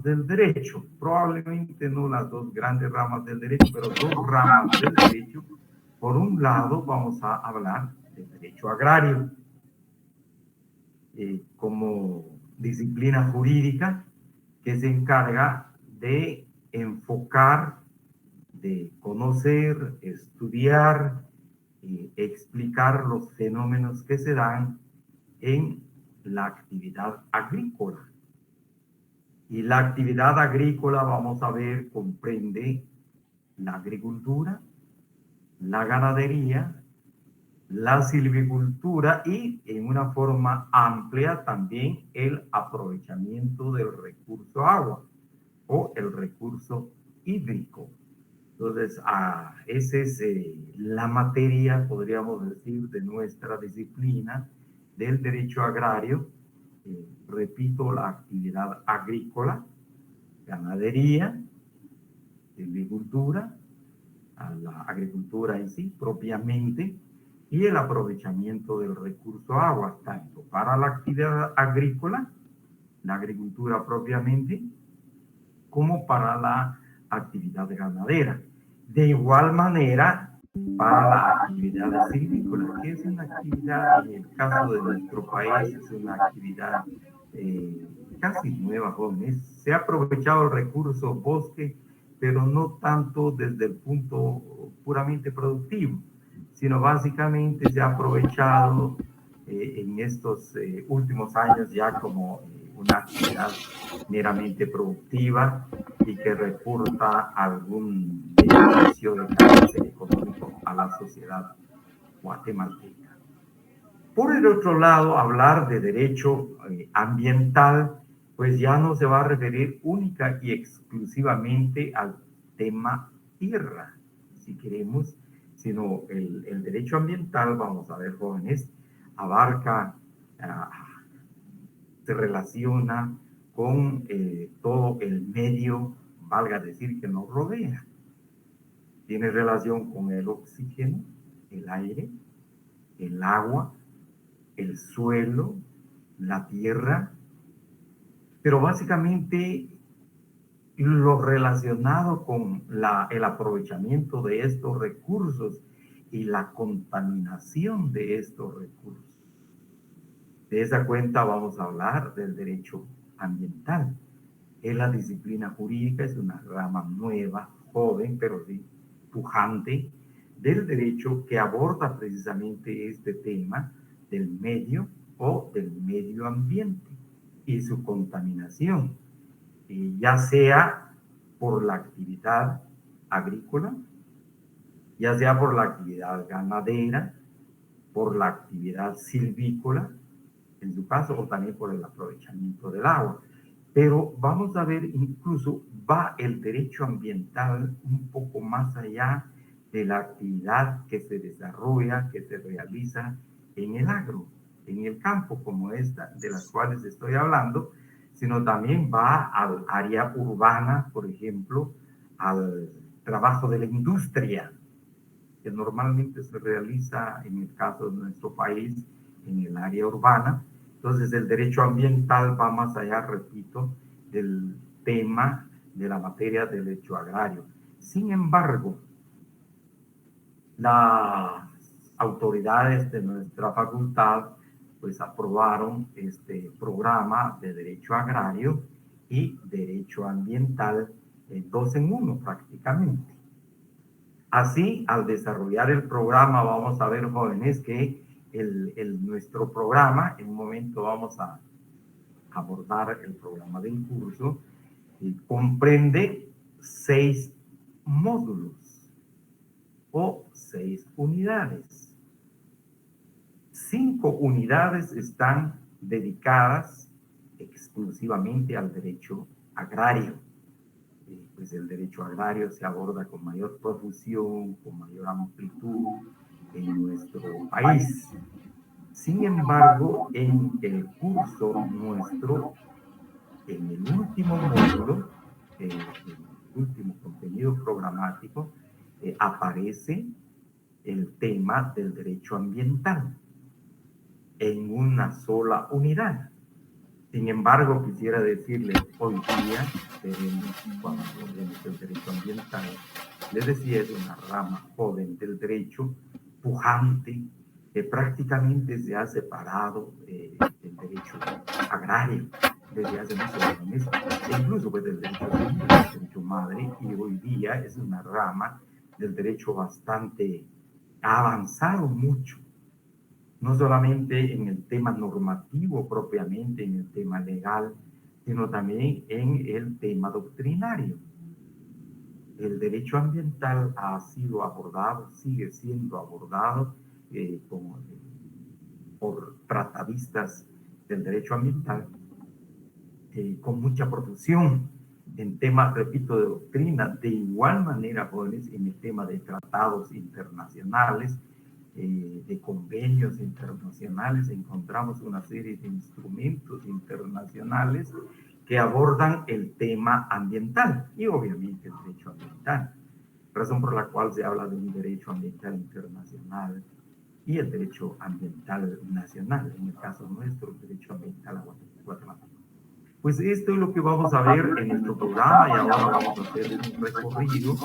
del derecho, probablemente no las dos grandes ramas del derecho, pero dos ramas del derecho. Por un lado, vamos a hablar del derecho agrario como disciplina jurídica que se encarga de enfocar, de conocer, estudiar y explicar los fenómenos que se dan en la actividad agrícola. Y la actividad agrícola, vamos a ver, comprende la agricultura, la ganadería, la silvicultura y en una forma amplia también el aprovechamiento del recurso agua o el recurso hídrico. Entonces, esa es la materia, podríamos decir, de nuestra disciplina del derecho agrario. Repito, la actividad agrícola, ganadería, silvicultura, a la agricultura en sí propiamente, y el aprovechamiento del recurso agua, tanto para la actividad agrícola, la agricultura propiamente, como para la actividad ganadera. De igual manera, para la actividad silvícola, que es una actividad, en el caso de nuestro país, es una actividad casi nueva, jóvenes. Se ha aprovechado el recurso bosque, pero no tanto desde el punto puramente productivo, sino básicamente se ha aprovechado en estos últimos años ya como una actividad meramente productiva y que reporta algún beneficio de carácter económico a la sociedad guatemalteca. Por el otro lado, hablar de derecho ambiental, pues ya no se va a referir única y exclusivamente al tema tierra, si queremos, sino el derecho ambiental, vamos a ver, jóvenes, abarca, se relaciona con todo el medio, valga decir, que nos rodea. Tiene relación con el oxígeno, el aire, el agua, el suelo, la tierra, pero básicamente lo relacionado con el aprovechamiento de estos recursos y la contaminación de estos recursos. De esa cuenta vamos a hablar del derecho ambiental. Es la disciplina jurídica, es una rama nueva, joven, pero sí pujante, del derecho que aborda precisamente este tema del medio o del medio ambiente y su contaminación, ya sea por la actividad agrícola, ya sea por la actividad ganadera, por la actividad silvícola, en su caso, o también por el aprovechamiento del agua. Pero vamos a ver, incluso va el derecho ambiental un poco más allá de la actividad que se desarrolla, que se realiza en el agro, en el campo como esta, de las cuales estoy hablando, sino también va al área urbana, por ejemplo, al trabajo de la industria, que normalmente se realiza en el caso de nuestro país en el área urbana. Entonces el derecho ambiental va más allá, repito, del tema de la materia del derecho agrario. Sin embargo, las autoridades de nuestra facultad pues aprobaron este programa de derecho agrario y derecho ambiental, dos en uno prácticamente. Así, al desarrollar el programa, vamos a ver, jóvenes, que nuestro programa, en un momento vamos a abordar el programa del curso, comprende 6 módulos o 6 unidades. 5 unidades están dedicadas exclusivamente al derecho agrario. Pues el derecho agrario se aborda con mayor profusión, con mayor amplitud en nuestro país. Sin embargo, en el curso nuestro, en el último módulo, el último contenido programático, aparece el tema del derecho ambiental en una sola unidad. Sin embargo, quisiera decirles, hoy día, cuando hablemos del derecho ambiental, les decía, es una rama joven del derecho, pujante, que prácticamente se ha separado del derecho agrario desde hace muchos años, e incluso pues, del derecho civil, del derecho madre, y hoy día es una rama del derecho bastante, ha avanzado mucho, no solamente en el tema normativo propiamente, en el tema legal, sino también en el tema doctrinario. El derecho ambiental ha sido abordado, sigue siendo abordado por tratadistas del derecho ambiental con mucha profusión en temas, repito, de doctrina. De igual manera, jóvenes, en el tema de tratados internacionales, de convenios internacionales, encontramos una serie de instrumentos internacionales que abordan el tema ambiental y obviamente el derecho ambiental, razón por la cual se habla de un derecho ambiental internacional y el derecho ambiental nacional, en el caso nuestro, el derecho ambiental guatemalteco. Pues esto es lo que vamos a ver en nuestro programa y ahora vamos a hacer un recorrido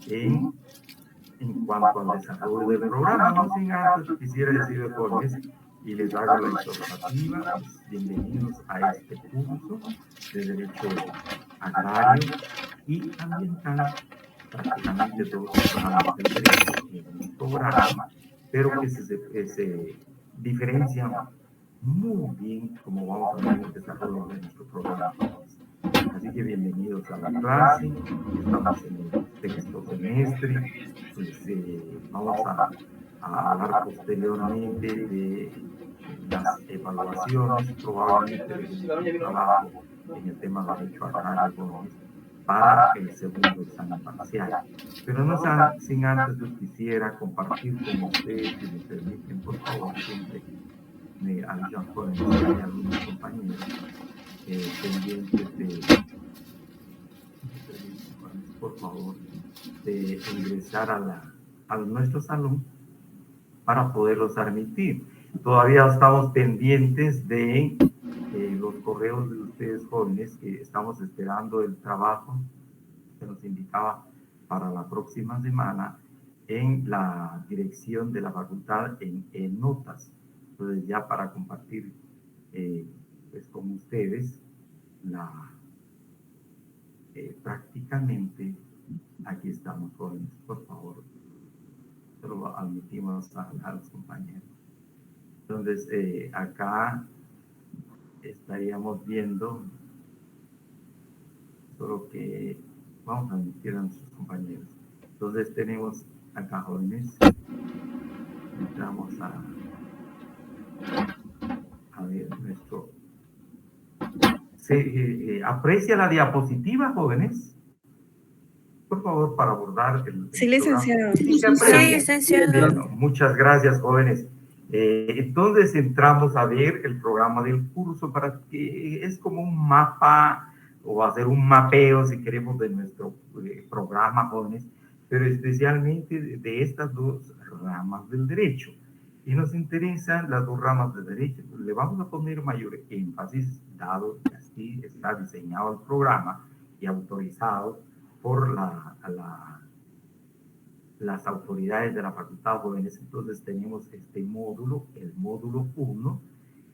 en cuanto al desarrollo del programa. No sin antes quisiera decirles, jóvenes, y les hago la informativa, pues, bienvenidos a este curso de Derecho Agrario y Ambiental, prácticamente todos los programas del derecho en un programa, pero que se diferencian muy bien, como vamos a ver en el desarrollo de nuestro programa. Así que bienvenidos a la clase, estamos en el sexto semestre, pues vamos a hablar posteriormente de las evaluaciones, probablemente de un trabajo en el tema de derecho agrario, jóvenes, para el segundo examen parcial. Pero no sin antes yo quisiera compartir con ustedes, si me permiten, por favor, siempre me avisan jóvenes si hay algunos compañeros pendientes de, por favor, de ingresar a nuestro salón para poderlos admitir. Todavía estamos pendientes de los correos de ustedes jóvenes, que estamos esperando el trabajo que nos indicaba para la próxima semana en la dirección de la facultad en notas. Entonces ya para compartir pues con ustedes prácticamente aquí estamos, jóvenes, por favor, se lo admitimos a los compañeros. Entonces acá estaríamos viendo, solo que vamos a admitir a nuestros compañeros. Entonces tenemos acá, jóvenes, entramos a ver nuestro... ¿Se aprecia la diapositiva, jóvenes? Por favor, para abordar el Sí, licenciado. Sí, licenciado. Bueno, muchas gracias, jóvenes. Entonces entramos a ver el programa del curso, para que es como un mapa o hacer un mapeo, si queremos, de nuestro programa, jóvenes, pero especialmente de estas dos ramas del derecho. Y nos interesan las dos ramas del derecho. Le vamos a poner mayor énfasis, dado que así está diseñado el programa y autorizado por las autoridades de la Facultad Jóvenes. Entonces tenemos este módulo, el módulo 1,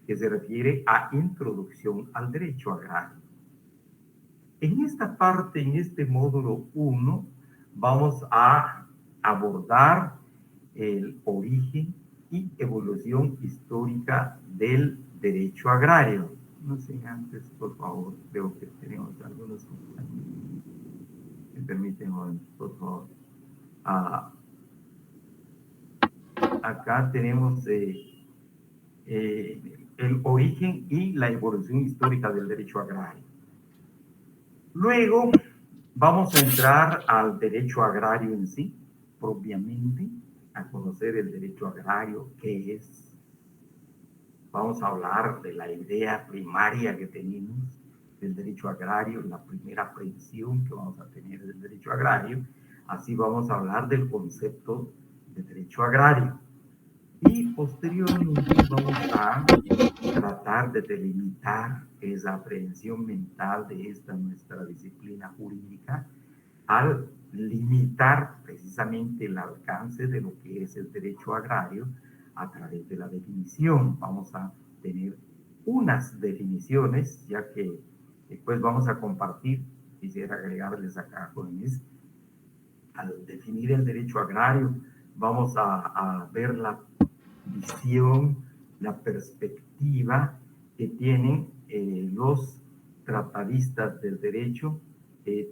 que se refiere a introducción al derecho agrario. En esta parte, en este módulo 1, vamos a abordar el origen y evolución histórica del derecho agrario. No sé, antes, por favor, veo que tenemos algunos compañeros. Me permiten, por favor. Acá tenemos el origen y la evolución histórica del derecho agrario. Luego vamos a entrar al derecho agrario en sí, propiamente, a conocer el derecho agrario, qué es. Vamos a hablar de la idea primaria que tenemos del derecho agrario, la primera aprehensión que vamos a tener del derecho agrario. Así vamos a hablar del concepto de derecho agrario. Y posteriormente vamos a tratar de delimitar esa aprehensión mental de esta nuestra disciplina jurídica al limitar precisamente el alcance de lo que es el derecho agrario a través de la definición. Vamos a tener unas definiciones, ya que después vamos a compartir, quisiera agregarles acá, jóvenes, al definir el derecho agrario, vamos a ver la visión, la perspectiva que tienen los tratadistas del derecho,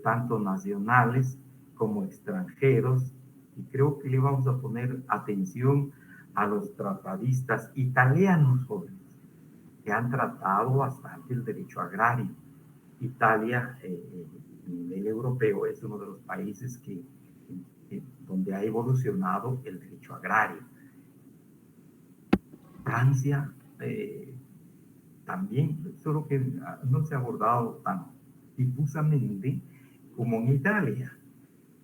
tanto nacionales como extranjeros, y creo que le vamos a poner atención a los tratadistas italianos, jóvenes, que han tratado bastante el derecho agrario. Italia, a nivel europeo, es uno de los países donde ha evolucionado el derecho agrario. Francia también, solo que no se ha abordado tan difusamente como en Italia.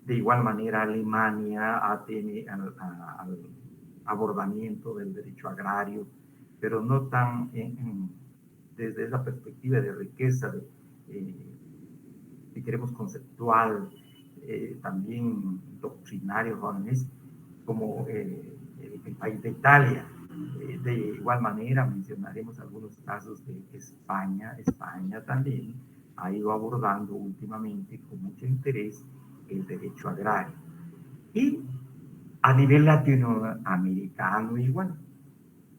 De igual manera, Alemania tiene al abordamiento del derecho agrario, pero no tan desde esa perspectiva de riqueza, si queremos conceptual, también doctrinario, jóvenes, como el país de Italia. De igual manera, mencionaremos algunos casos de España. España también ha ido abordando últimamente con mucho interés el derecho agrario. Y a nivel latinoamericano igual.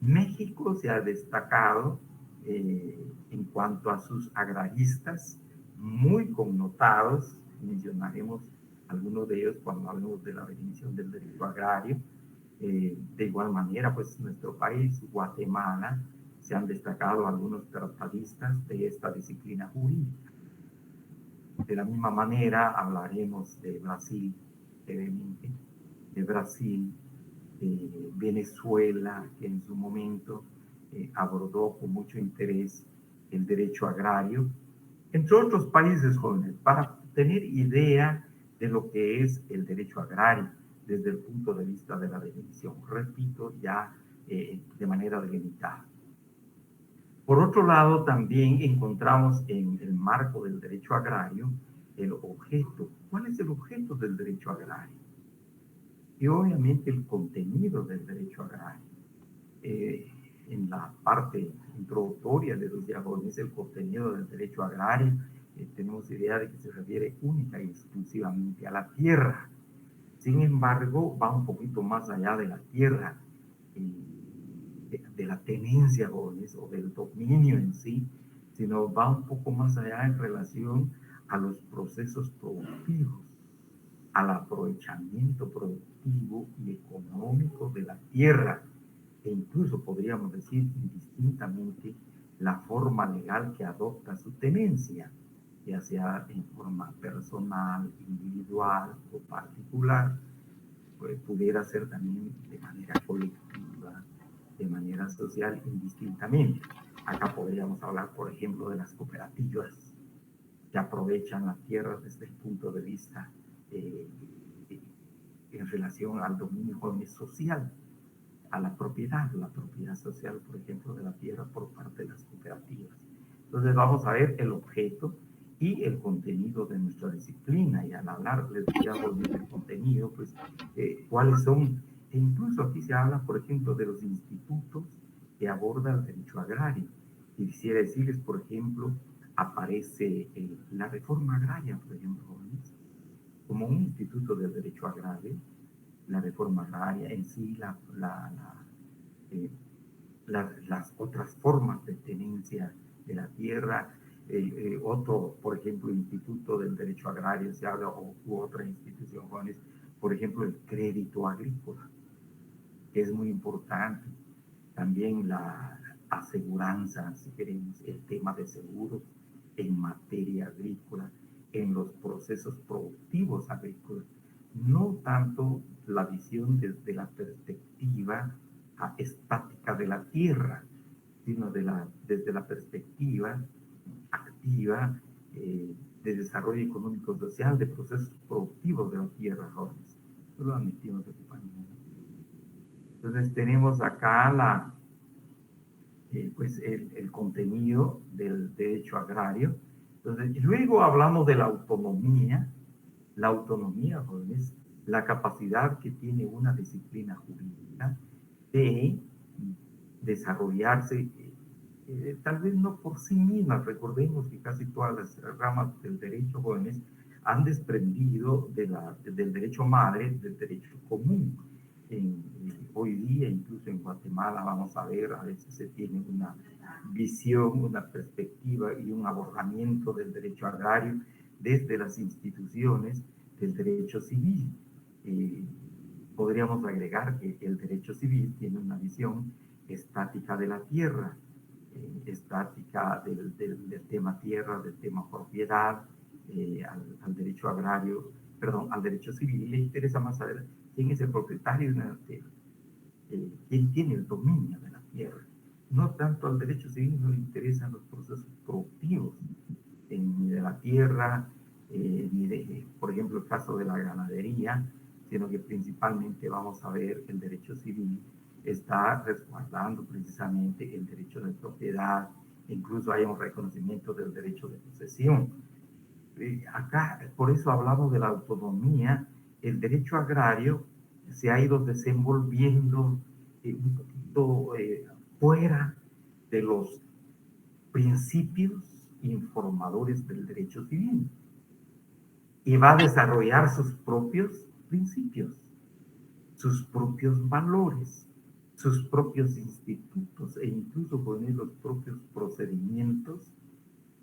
México se ha destacado en cuanto a sus agraristas muy connotados. Mencionaremos algunos de ellos cuando hablemos de la definición del derecho agrario. De igual manera, pues nuestro país, Guatemala, se han destacado algunos tratadistas de esta disciplina jurídica. De la misma manera, hablaremos de Brasil, de Brasil, Venezuela, que en su momento abordó con mucho interés el derecho agrario, entre otros países, jóvenes, para tener idea de lo que es el derecho agrario desde el punto de vista de la definición. Repito, ya de manera delimitada. Por otro lado, también encontramos en el marco del derecho agrario el objeto. ¿Cuál es el objeto del derecho agrario? Y obviamente el contenido del derecho agrario. En la parte introductoria de los diagones, el contenido del derecho agrario, tenemos idea de que se refiere única y exclusivamente a la tierra. Sin embargo, va un poquito más allá de la tierra, de la tenencia, jóvenes, o del dominio en sí, sino va un poco más allá en relación a los procesos productivos, al aprovechamiento productivo y económico de la tierra, e incluso podríamos decir indistintamente la forma legal que adopta su tenencia, ya sea en forma personal, individual o particular, pues pudiera ser también de manera colectiva, de manera social, indistintamente. Acá podríamos hablar, por ejemplo, de las cooperativas que aprovechan la tierra desde el punto de vista en relación al dominio social, a la propiedad social, por ejemplo, de la tierra por parte de las cooperativas. Entonces vamos a ver el objeto y el contenido de nuestra disciplina, y al hablar, les decía, del contenido, pues, cuáles son, e incluso aquí se habla, por ejemplo, de los institutos que aborda el derecho agrario. Y quisiera decirles, por ejemplo, aparece la reforma agraria, por ejemplo, como un instituto del derecho agrario, la reforma agraria en sí, las otras formas de tenencia de la tierra, otro, por ejemplo, instituto del derecho agrario, se habla, u otra institución, por ejemplo, el crédito agrícola, que es muy importante. También la aseguranza, si queremos, el tema de seguros en materia agrícola, en los procesos productivos agrícolas. No tanto la visión desde la perspectiva estática de la tierra, sino desde la perspectiva activa de desarrollo económico social, de procesos productivos de la tierra, jóvenes. Eso lo admitimos de compañía. Entonces tenemos acá pues el contenido del derecho agrario. Entonces, luego hablamos de la autonomía. La autonomía, jóvenes, la capacidad que tiene una disciplina jurídica de desarrollarse, tal vez no por sí misma. Recordemos que casi todas las ramas del derecho, jóvenes, han desprendido del derecho madre, del derecho común. Hoy día, incluso en Guatemala, vamos a ver, a veces se tiene una visión, una perspectiva y un abordamiento del derecho agrario desde las instituciones del derecho civil. Eh, Podríamos agregar que el derecho civil tiene una visión estática de la tierra, estática del tema tierra, del tema propiedad, al derecho agrario, perdón, al derecho civil le interesa más saber quién es el propietario de la tierra, quién tiene el dominio de la tierra. No tanto al derecho civil no le interesan los procesos productivos, ni de la tierra, ni de, por ejemplo, el caso de la ganadería, sino que principalmente vamos a ver el derecho civil está resguardando precisamente el derecho de propiedad, incluso hay un reconocimiento del derecho de posesión. Acá, por eso hablamos de la autonomía, el derecho agrario se ha ido desenvolviendo un poquito fuera de los principios informadores del derecho civil y va a desarrollar sus propios principios, sus propios valores, sus propios institutos e incluso poner los propios procedimientos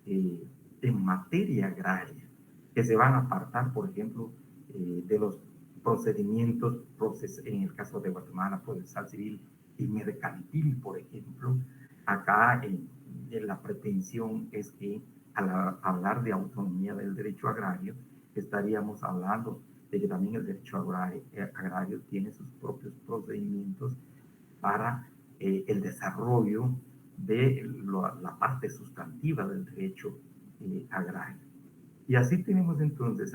eh, en materia agraria, que se van a apartar, por ejemplo, de los procedimientos, en el caso de Guatemala, procesal civil y mercantil, por ejemplo. Acá la pretensión es que al hablar de autonomía del derecho agrario, estaríamos hablando de que también el derecho agrario tiene sus propios procedimientos para el desarrollo de la parte sustantiva del derecho agrario. Y así tenemos entonces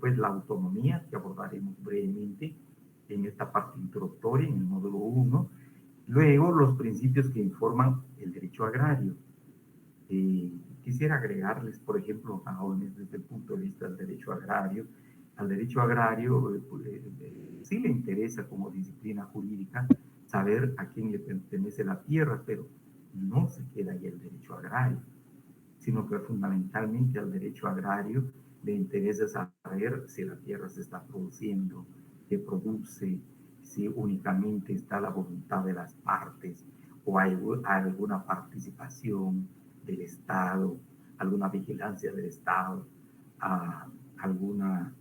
pues la autonomía, que abordaremos brevemente en esta parte introductoria, en el módulo 1. Luego, los principios que informan el derecho agrario. Quisiera agregarles, por ejemplo, a jóvenes desde el punto de vista del derecho agrario. Al derecho agrario sí le interesa como disciplina jurídica saber a quién le pertenece la tierra, pero no se queda ahí el derecho agrario, sino que fundamentalmente al derecho agrario le interesa saber si la tierra se está produciendo, qué produce, si únicamente está la voluntad de las partes o hay alguna participación del Estado, alguna vigilancia del Estado, alguna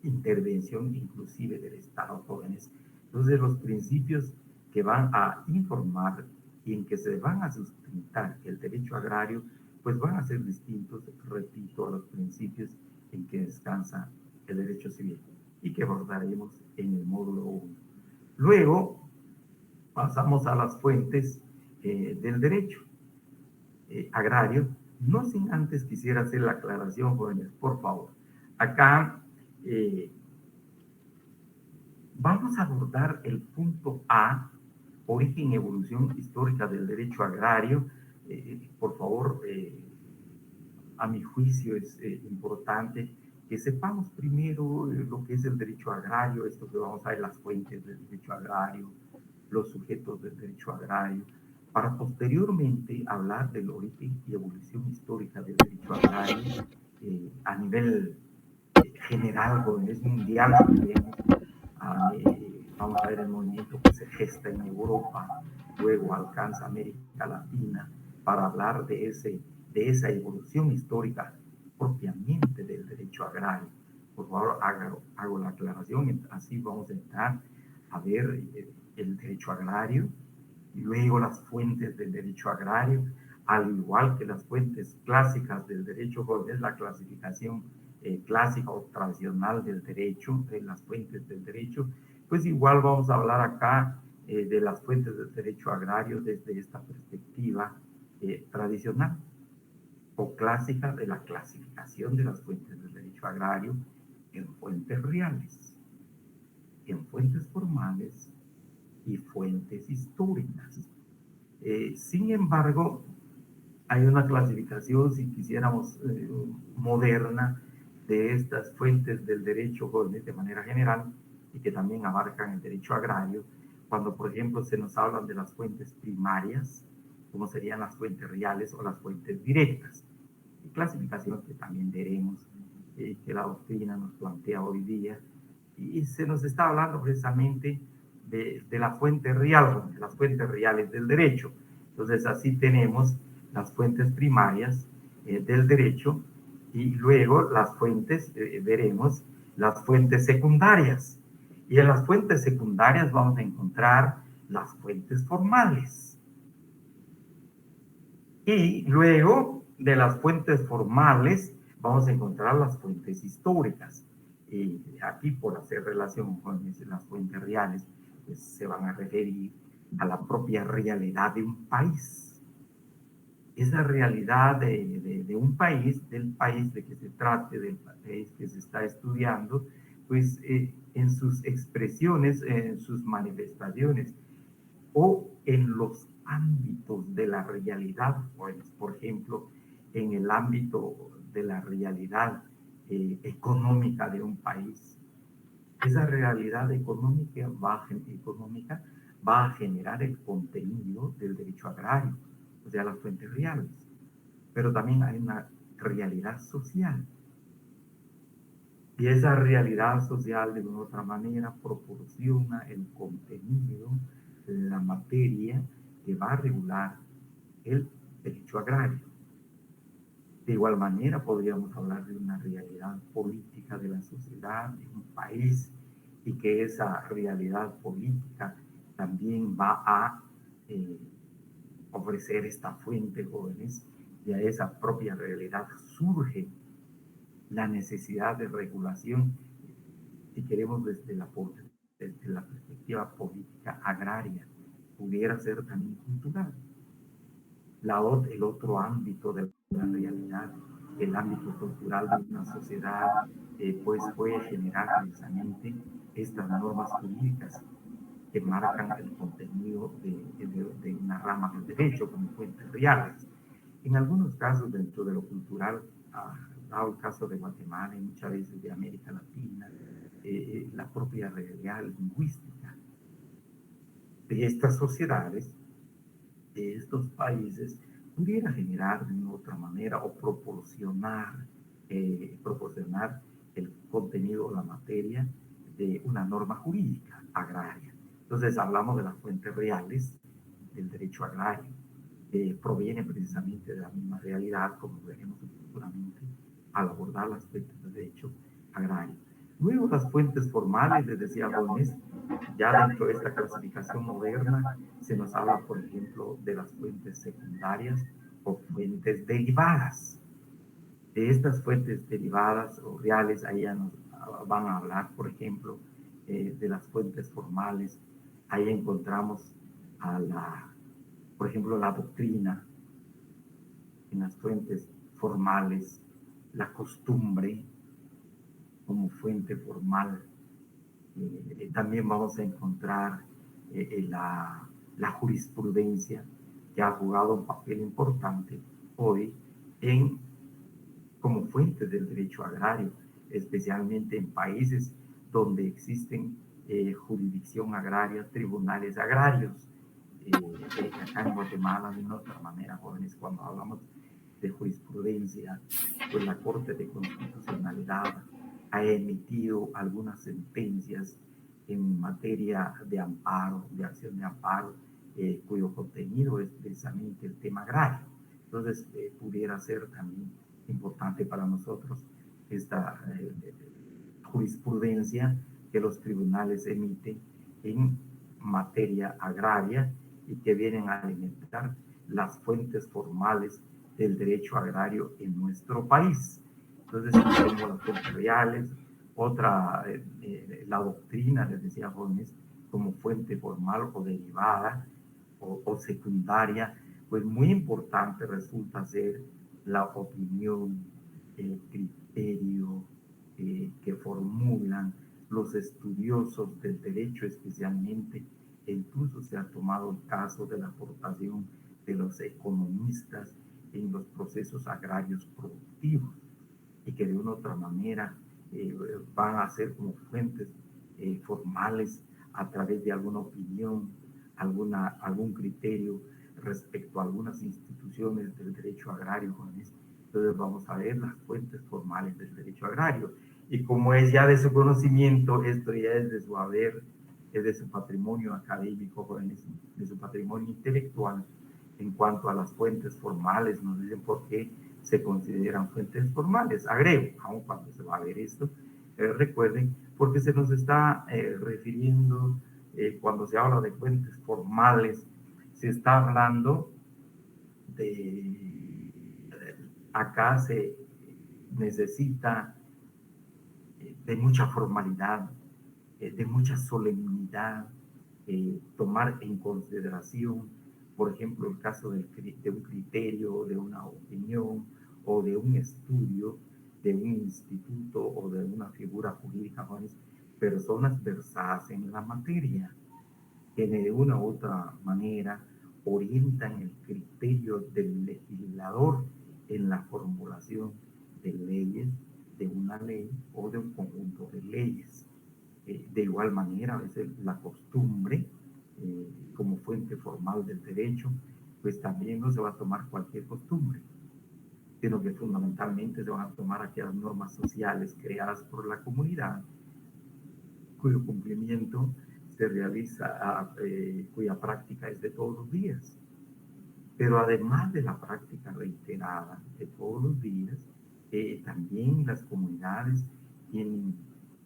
intervención inclusive del Estado, jóvenes. Entonces los principios que van a informar y en que se van a sustentar el derecho agrario, pues van a ser distintos, repito, a los principios en que descansa el derecho civil y que abordaremos en el módulo 1. Luego pasamos a las fuentes del derecho agrario, no sin antes quisiera hacer la aclaración, jóvenes, por favor. Acá vamos a abordar el punto A, origen y evolución histórica del derecho agrario. Por favor, a mi juicio es importante que sepamos primero lo que es el derecho agrario, esto que vamos a ver, las fuentes del derecho agrario, los sujetos del derecho agrario, para posteriormente hablar del origen y evolución histórica del derecho agrario a nivel general, es mundial, vamos a ver el movimiento que se gesta en Europa, luego alcanza América Latina, para hablar de esa evolución histórica propiamente del derecho agrario. Por favor, hago la aclaración, así vamos a entrar a ver el derecho agrario, y luego las fuentes del derecho agrario, al igual que las fuentes clásicas del derecho, es la clasificación clásica o tradicional del derecho, de las fuentes del derecho, pues igual vamos a hablar acá de las fuentes del derecho agrario desde esta perspectiva tradicional o clásica de la clasificación de las fuentes del derecho agrario en fuentes reales, en fuentes formales y fuentes históricas. Sin embargo, hay una clasificación, si quisiéramos, moderna de estas fuentes del derecho jóvenes de manera general y que también abarcan el derecho agrario, cuando por ejemplo se nos hablan de las fuentes primarias, como serían las fuentes reales o las fuentes directas, y clasificación que también veremos que la doctrina nos plantea hoy día, y se nos está hablando precisamente de la fuente real, de las fuentes reales del derecho. Entonces así tenemos las fuentes primarias del derecho y luego las fuentes, veremos, las fuentes secundarias. Y en las fuentes secundarias vamos a encontrar las fuentes formales. Y luego de las fuentes formales vamos a encontrar las fuentes históricas. Y aquí, por hacer relación con las fuentes reales, pues se van a referir a la propia realidad de un país. Esa realidad de un país, del país de que se trate, del país que se está estudiando, pues en sus expresiones, en sus manifestaciones o en los ámbitos de la realidad, pues, por ejemplo, en el ámbito de la realidad económica de un país. Esa realidad económica va a generar el contenido del derecho agrario, o sea, las fuentes reales. Pero también hay una realidad social. Y esa realidad social, de una u otra manera, proporciona el contenido, la materia que va a regular el derecho agrario. De igual manera, podríamos hablar de una realidad política de la sociedad, de un país, y que esa realidad política también va a eh, ofrecer esta fuente, jóvenes, y a esa propia realidad surge la necesidad de regulación, si queremos desde la perspectiva política agraria, pudiera ser también cultural. El otro ámbito de la realidad, el ámbito cultural de una sociedad, pues puede generar precisamente estas normas jurídicas que marcan el contenido de una rama del derecho como fuentes reales. En algunos casos, dentro de lo cultural, dado el caso de Guatemala y muchas veces de América Latina, la propia realidad lingüística de estas sociedades, de estos países, pudiera generar de una u otra manera o proporcionar el contenido o la materia de una norma jurídica agraria. Entonces hablamos de las fuentes reales del derecho agrario, que proviene precisamente de la misma realidad, como veremos futuramente al abordar las fuentes del derecho agrario. Luego las fuentes formales, les decía Gómez, ya dentro de esta clasificación moderna se nos habla, por ejemplo, de las fuentes secundarias o fuentes derivadas. De estas fuentes derivadas o reales, ahí ya nos van a hablar, por ejemplo, de las fuentes formales. Ahí encontramos por ejemplo, la doctrina en las fuentes formales, la costumbre como fuente formal. También vamos a encontrar la jurisprudencia, que ha jugado un papel importante hoy como fuente del derecho agrario, especialmente en países donde existen jurisdicción agraria, tribunales agrarios. Acá en Guatemala, de una otra manera, jóvenes, cuando hablamos de jurisprudencia, pues la Corte de Constitucionalidad ha emitido algunas sentencias en materia de amparo, de acción de amparo, cuyo contenido es precisamente el tema agrario. Entonces, pudiera ser también importante para nosotros esta jurisprudencia que los tribunales emiten en materia agraria y que vienen a alimentar las fuentes formales del derecho agrario en nuestro país. Entonces, tenemos las fuentes reales, otra, la doctrina, les decía Gómez, como fuente formal o derivada o secundaria, pues muy importante resulta ser la opinión, el criterio que formulan los estudiosos del derecho, especialmente e incluso se ha tomado el caso de la aportación de los economistas en los procesos agrarios productivos y que de una u otra manera van a ser como fuentes formales a través de alguna opinión, algún criterio respecto a algunas instituciones del derecho agrario. Entonces vamos a ver las fuentes formales del derecho agrario. Y como es ya de su conocimiento, esto ya es de su haber, es de su patrimonio académico, jóvenes, de su patrimonio intelectual. En cuanto a las fuentes formales, nos dicen por qué se consideran fuentes formales. Agrego, aun cuando se va a ver esto, recuerden, porque se nos está refiriendo, cuando se habla de fuentes formales, se está hablando de, acá se necesita de mucha formalidad, de mucha solemnidad, tomar en consideración, por ejemplo, el caso de un criterio, de una opinión o de un estudio de un instituto o de una figura jurídica, personas versadas en la materia, que de una u otra manera orientan el criterio del legislador en la formulación de leyes, de una ley o de un conjunto de leyes. De igual manera, a veces la costumbre, como fuente formal del derecho, pues también no se va a tomar cualquier costumbre, sino que fundamentalmente se van a tomar aquellas normas sociales creadas por la comunidad, cuyo cumplimiento se realiza, cuya práctica es de todos los días. Pero además de la práctica reiterada de todos los días, también las comunidades tienen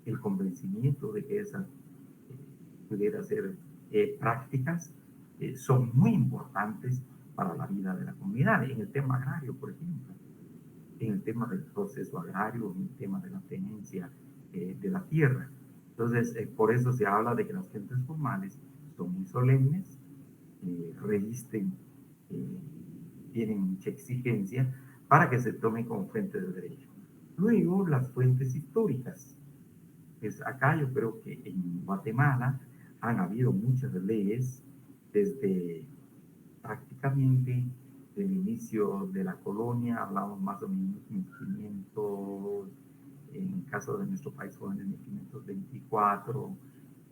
el convencimiento de que esas pudiera ser prácticas son muy importantes para la vida de la comunidad. En el tema agrario, por ejemplo, en el tema del proceso agrario, en el tema de la tenencia de la tierra. Entonces, por eso se habla de que las fuentes formales son muy solemnes, revisten, eh, tienen mucha exigencia para que se tomen como fuente de derecho. Luego, las fuentes históricas. Pues acá yo creo que en Guatemala han habido muchas leyes desde prácticamente del inicio de la colonia, hablamos más o menos 1500, en el caso de nuestro país fue en 1524,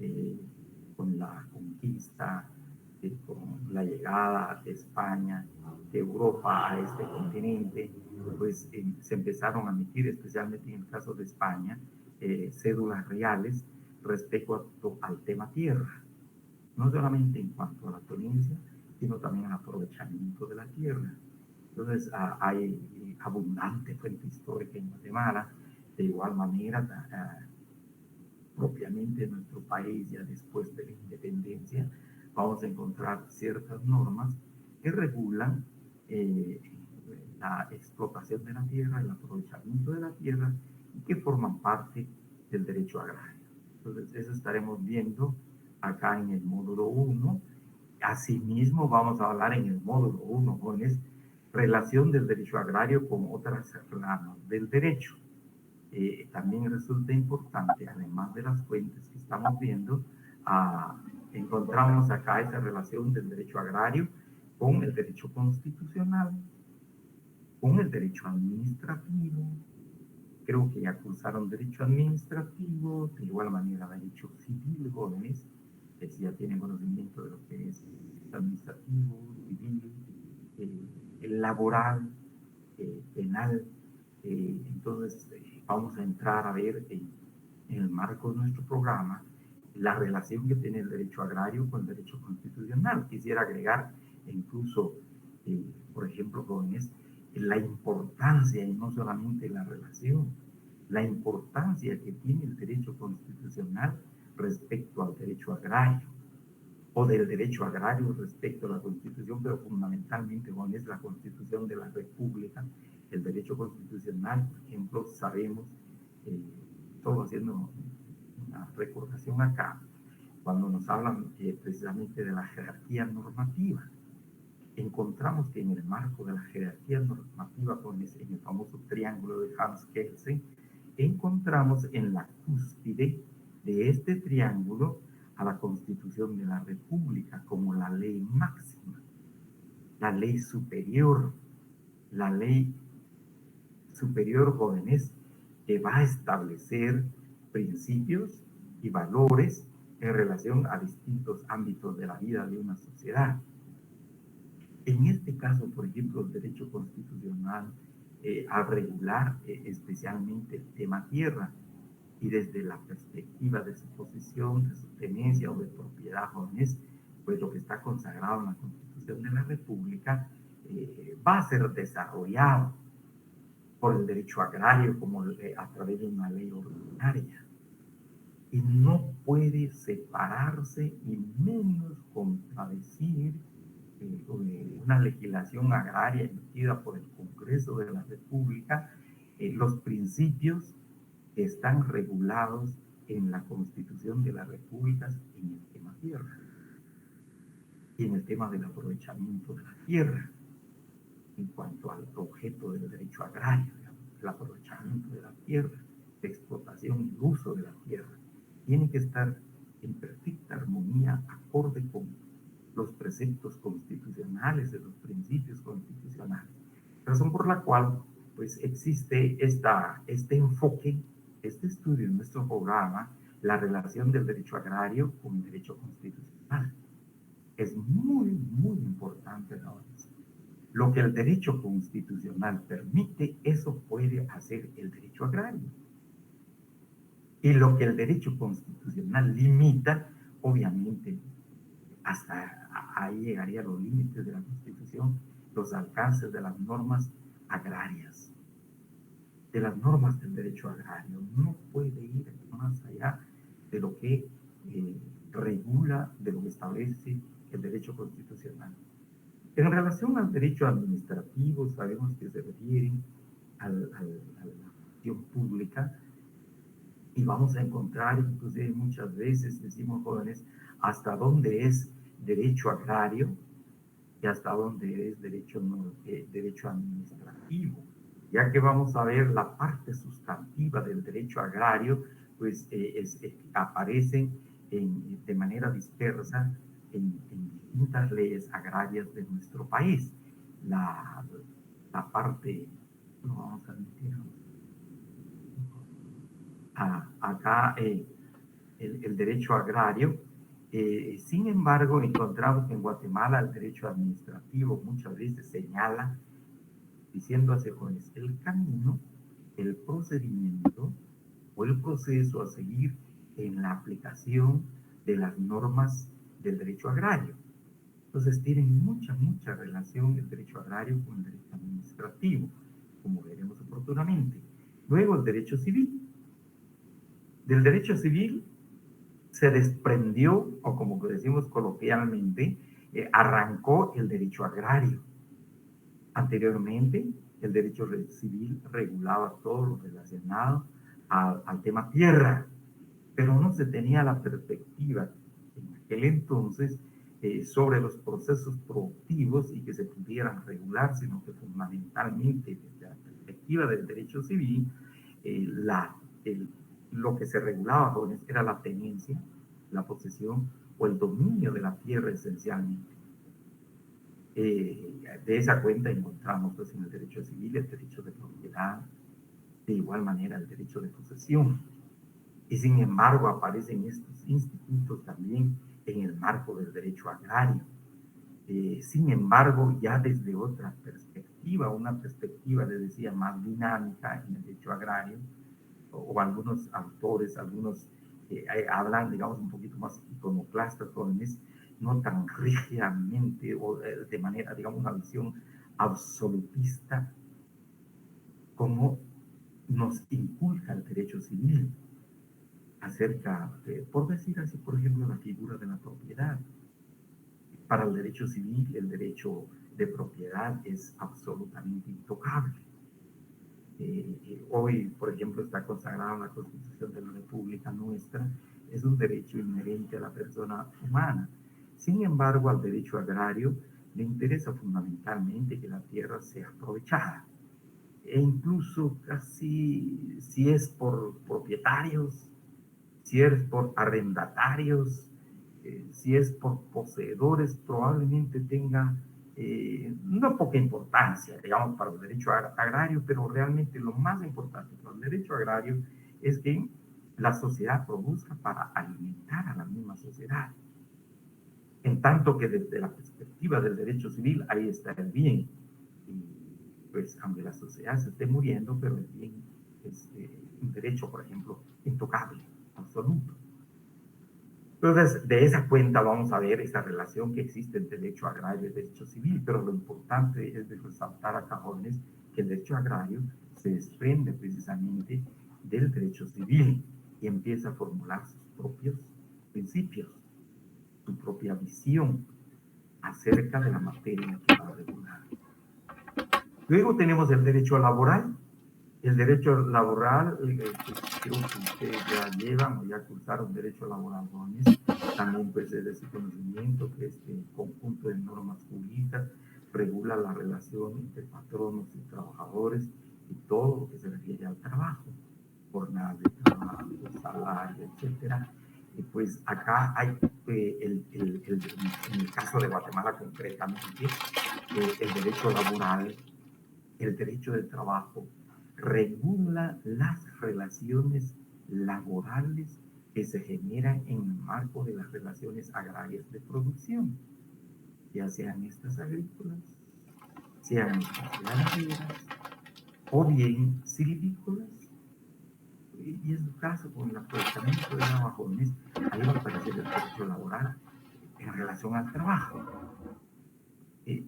eh, con la conquista, con la llegada de España, de Europa a este continente, pues se empezaron a emitir, especialmente en el caso de España, cédulas reales respecto al tema tierra, no solamente en cuanto a la tenencia, sino también al aprovechamiento de la tierra. Entonces, hay abundante fuente histórica en Guatemala. De igual manera, propiamente en nuestro país, ya después de la independencia, vamos a encontrar ciertas normas que regulan la explotación de la tierra, el aprovechamiento de la tierra, y que forman parte del derecho agrario. Entonces, eso estaremos viendo acá en el módulo 1. Asimismo, vamos a hablar en el módulo 1, jóvenes, relación del derecho agrario con otras ramas del derecho. También resulta importante, además de las fuentes que estamos viendo, encontramos acá esa relación del derecho agrario con el derecho constitucional, con el derecho administrativo. Creo que ya cursaron derecho administrativo, de igual manera derecho civil, jóvenes, que si ya tienen conocimiento de lo que es administrativo, civil, el laboral, penal. Entonces, vamos a entrar a ver en el marco de nuestro programa la relación que tiene el derecho agrario con el derecho constitucional. Quisiera agregar incluso, por ejemplo, jóvenes, la importancia, y no solamente la relación, la importancia que tiene el derecho constitucional respecto al derecho agrario, o del derecho agrario respecto a la Constitución, pero fundamentalmente con es la Constitución de la República, el derecho constitucional. Por ejemplo, sabemos, todo haciendo una recordación acá, cuando nos hablan precisamente de la jerarquía normativa, encontramos que en el marco de la jerarquía normativa, en el famoso triángulo de Hans Kelsen, encontramos en la cúspide de este triángulo a la Constitución de la República como la ley máxima, la ley superior, la ley superior, jóvenes, que va a establecer principios y valores en relación a distintos ámbitos de la vida de una sociedad. En este caso, por ejemplo, el derecho constitucional al regular especialmente el tema tierra y desde la perspectiva de su posesión, de su tenencia o de propiedad, jóvenes, pues lo que está consagrado en la Constitución de la República va a ser desarrollado por el derecho agrario como a través de una ley ordinaria. Y no puede separarse y menos contradecir una legislación agraria emitida por el Congreso de la República los principios que están regulados en la Constitución de la República en el tema tierra y en el tema del aprovechamiento de la tierra en cuanto al objeto del derecho agrario, digamos, el aprovechamiento de la tierra, la explotación y el uso de la tierra, tiene que estar en perfecta armonía, acorde con los preceptos constitucionales, de los principios constitucionales. Razón por la cual, pues, existe este enfoque, este estudio en nuestro programa, la relación del derecho agrario con el derecho constitucional. Es muy, muy importante ahora. Lo que el derecho constitucional permite, eso puede hacer el derecho agrario. Y lo que el derecho constitucional limita, obviamente, hasta ahí llegaría los límites de la Constitución, los alcances de las normas agrarias, de las normas del derecho agrario. No puede ir más allá de lo que regula, de lo que establece el derecho constitucional. En relación al derecho administrativo, sabemos que se refiere a la acción pública y vamos a encontrar, inclusive muchas veces decimos, jóvenes, hasta dónde es derecho agrario y hasta dónde es derecho administrativo, ya que vamos a ver la parte sustantiva del derecho agrario, pues aparecen de manera dispersa en distintas leyes agrarias de nuestro país. La parte, no vamos a admitir, acá el derecho agrario. Sin embargo, encontramos que en Guatemala el derecho administrativo muchas veces señala, diciendo hacia jóvenes, el camino, el procedimiento o el proceso a seguir en la aplicación de las normas del derecho agrario. Entonces tienen mucha relación el derecho agrario con el derecho administrativo, como veremos oportunamente. Luego el derecho civil. Del derecho civil se desprendió, o como decimos coloquialmente, arrancó el derecho agrario. Anteriormente, el derecho civil regulaba todo lo relacionado al tema tierra, pero no se tenía la perspectiva en aquel entonces sobre los procesos productivos y que se pudieran regular, sino que fundamentalmente desde la perspectiva del derecho civil, lo que se regulaba, jóvenes, era la tenencia, la posesión o el dominio de la tierra esencialmente. De esa cuenta encontramos pues, en el derecho civil el derecho de propiedad, de igual manera el derecho de posesión. Y sin embargo aparecen estos institutos también en el marco del derecho agrario. Sin embargo, ya desde otra perspectiva, una perspectiva, les decía, más dinámica en el derecho agrario, o algunos autores, algunos hablan, digamos, un poquito más iconoclastas, jóvenes, no tan rígidamente o de manera, digamos, una visión absolutista como nos inculca el derecho civil acerca de, por decir así, por ejemplo, la figura de la propiedad. Para el derecho civil, el derecho de propiedad es absolutamente intocable. Hoy, por ejemplo, está consagrado en la Constitución de la República nuestra, es un derecho inherente a la persona humana. Sin embargo, al derecho agrario le interesa fundamentalmente que la tierra sea aprovechada. E incluso si es por propietarios, si es por arrendatarios, si es por poseedores, probablemente tenga no poca importancia, digamos, para el derecho agrario, pero realmente lo más importante para el derecho agrario es que la sociedad produzca para alimentar a la misma sociedad. En tanto que desde la perspectiva del derecho civil, ahí está el bien. Y pues, aunque la sociedad se esté muriendo, pero el bien es un derecho, por ejemplo, intocable, absoluto. Entonces, de esa cuenta vamos a ver esa relación que existe entre derecho agrario y derecho civil, pero lo importante es de resaltar acá, jóvenes, que el derecho agrario se desprende precisamente del derecho civil y empieza a formular sus propios principios, su propia visión acerca de la materia que va a regular. Luego tenemos el derecho laboral. El derecho laboral, creo que ustedes ya llevan o ya cursaron derecho laboral, jóvenes. También pues es de su conocimiento que este conjunto de normas jurídicas regula la relación entre patronos y trabajadores y todo lo que se refiere al trabajo, jornada de trabajo, salario, etcétera. Y pues acá hay, en el caso de Guatemala concretamente, el derecho laboral, el derecho del trabajo, regula las relaciones laborales que se generan en el marco de las relaciones agrarias de producción, ya sean estas agrícolas, sean estas ganaderas, o bien silvícolas. Y en su caso, con el aprovechamiento de abajones, ahí va a aparecer el derecho laboral en relación al trabajo.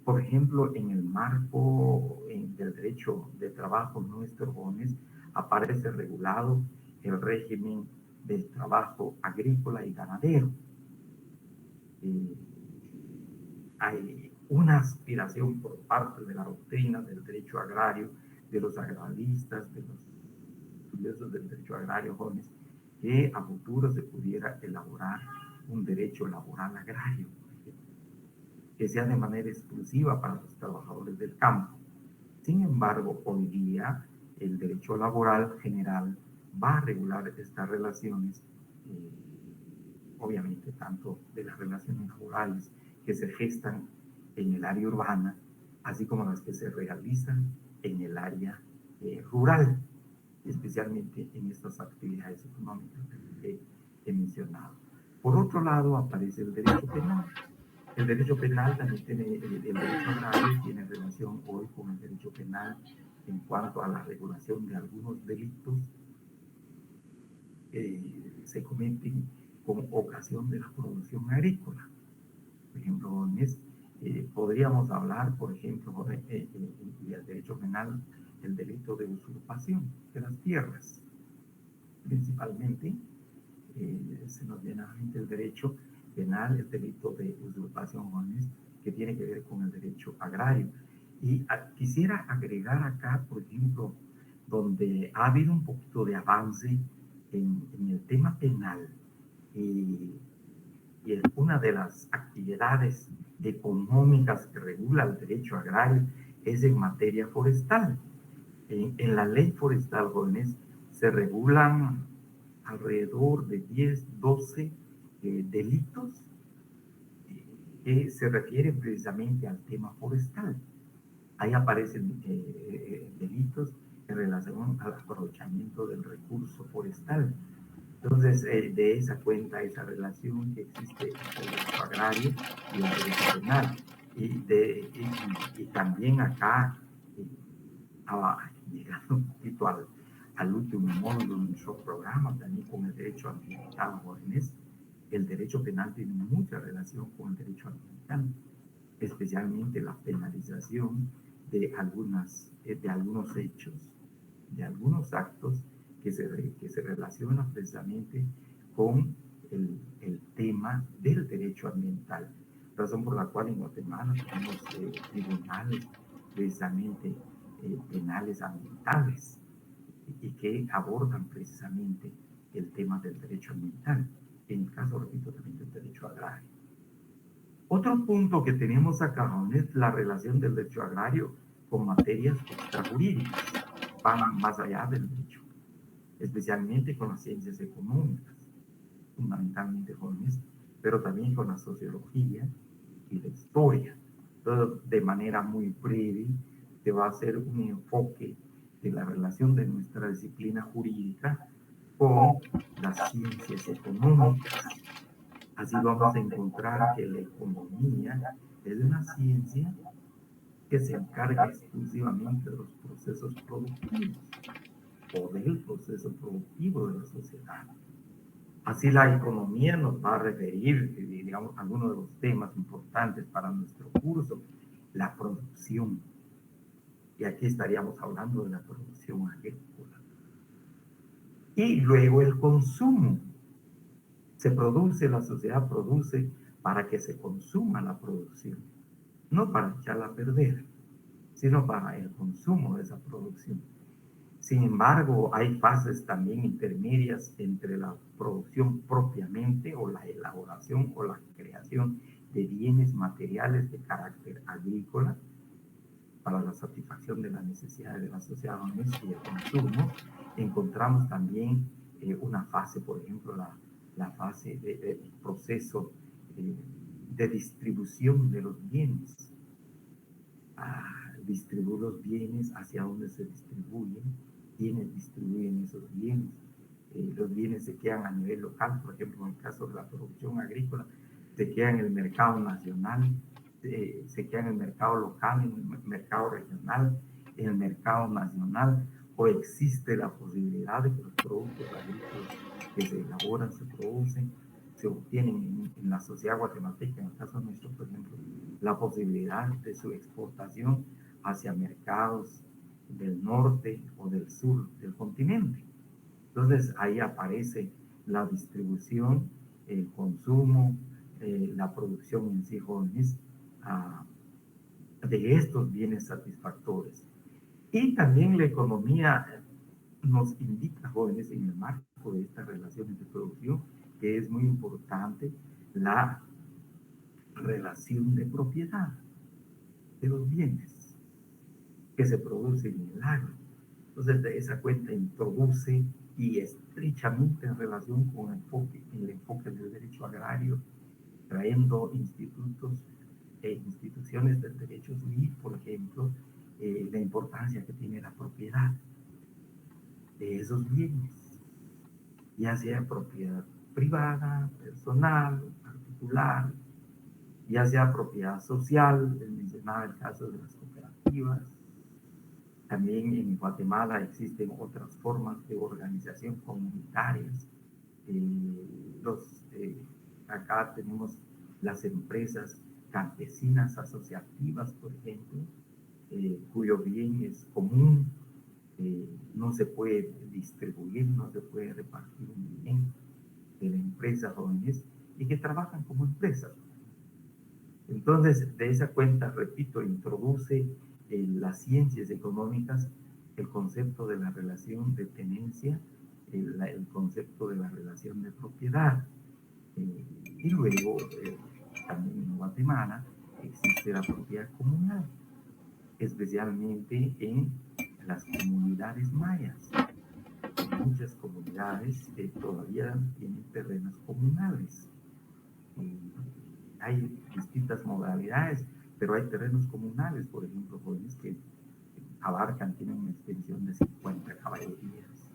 Por ejemplo, en el marco del derecho de trabajo nuestros jóvenes aparece regulado el régimen del trabajo agrícola y ganadero. Hay una aspiración por parte de la doctrina del derecho agrario, de los agralistas, de los estudiosos del derecho agrario jóvenes, que a futuro se pudiera elaborar un derecho laboral agrario, que sea de manera exclusiva para los trabajadores del campo. Sin embargo, hoy día el derecho laboral general va a regular estas relaciones, obviamente tanto de las relaciones laborales que se gestan en el área urbana, así como las que se realizan en el área rural, especialmente en estas actividades económicas que he mencionado. Por otro lado, aparece el derecho penal. El derecho penal también tiene, el derecho agrario tiene relación hoy con el derecho penal en cuanto a la regulación de algunos delitos que se cometen con ocasión de la producción agrícola. Por ejemplo, podríamos hablar, por ejemplo, del derecho penal, el delito de usurpación de las tierras. Principalmente, se nos viene a la mente el derecho penal, el delito de usurpación, que tiene que ver con el derecho agrario. Y quisiera agregar acá, por ejemplo, donde ha habido un poquito de avance en el tema penal, y una de las actividades económicas que regula el derecho agrario es en materia forestal. En la ley forestal, jóvenes, se regulan alrededor de 10, 12 delitos que se refieren precisamente al tema forestal. Ahí aparecen delitos en relación al aprovechamiento del recurso forestal. Entonces, de esa cuenta, esa relación que existe entre el derecho agrario y el derecho penal. Y también acá, llegando un poquito al último módulo de nuestro programa, también con el derecho ambiental, jóvenes, el derecho penal tiene mucha relación con el derecho ambiental, especialmente la penalización de algunos hechos, de algunos actos que se relacionan precisamente con el tema del derecho ambiental, razón por la cual en Guatemala tenemos tribunales precisamente penales ambientales y que abordan precisamente el tema del derecho ambiental, en el caso, repito, también del derecho agrario. Otro punto que tenemos acá es la relación del derecho agrario con materias extrajurídicas, van más allá del derecho, especialmente con las ciencias económicas, fundamentalmente jóvenes, pero también con la sociología y la historia. Entonces, de manera muy breve, te va a hacer un enfoque de la relación de nuestra disciplina jurídica con las ciencias económicas. Así vamos a encontrar que la economía es una ciencia que se encarga exclusivamente de los procesos productivos o del proceso productivo de la sociedad. Así la economía nos va a referir, digamos, a algunos de los temas importantes para nuestro curso, la producción. Y aquí estaríamos hablando de la producción agrícola. Y luego el consumo. Se produce, la sociedad produce para que se consuma la producción, no para echarla a perder, sino para el consumo de esa producción. Sin embargo, hay fases también intermedias entre la producción propiamente o la elaboración o la creación de bienes materiales de carácter agrícola para la satisfacción de las necesidades de la sociedad y el consumo. Encontramos también una fase, por ejemplo, la fase del proceso de distribución de los bienes. Distribuir los bienes, hacia dónde se distribuyen, quiénes distribuyen esos bienes. Los bienes se quedan a nivel local, por ejemplo, en el caso de la producción agrícola, se queda en el mercado nacional, se queda en el mercado local, en el mercado regional, en el mercado nacional, o existe la posibilidad de que los productos agrícolas que se elaboran, se producen, se obtienen en la sociedad guatemalteca, en el caso nuestro, por ejemplo, la posibilidad de su exportación hacia mercados del norte o del sur del continente. Entonces ahí aparece la distribución, el consumo, la producción en sí, jóvenes, de estos bienes satisfactores. Y también la economía nos indica, jóvenes, en el marco de estas relaciones de producción, que es muy importante la relación de propiedad de los bienes que se producen en el agro. Entonces, de esa cuenta introduce y estrechamente en relación con el enfoque del derecho agrario, trayendo institutos e instituciones del derecho civil, por ejemplo, la importancia que tiene la propiedad de esos bienes, ya sea propiedad privada, personal, particular, ya sea propiedad social, les mencionaba el caso de las cooperativas. También en Guatemala existen otras formas de organización comunitarias. Acá tenemos las empresas campesinas asociativas, por ejemplo, cuyo bien es común, no se puede distribuir, no se puede repartir un bien de la empresa jóvenes y que trabajan como empresas. Entonces, de esa cuenta, repito, introduce las ciencias económicas el concepto de la relación de tenencia, el concepto de la relación de propiedad. Y luego, también en Guatemala, existe la propiedad comunal, especialmente en las comunidades mayas. Muchas comunidades todavía tienen terrenos comunales. Hay distintas modalidades, pero hay terrenos comunales, por ejemplo, jóvenes que abarcan, tienen una extensión de 50 caballerías,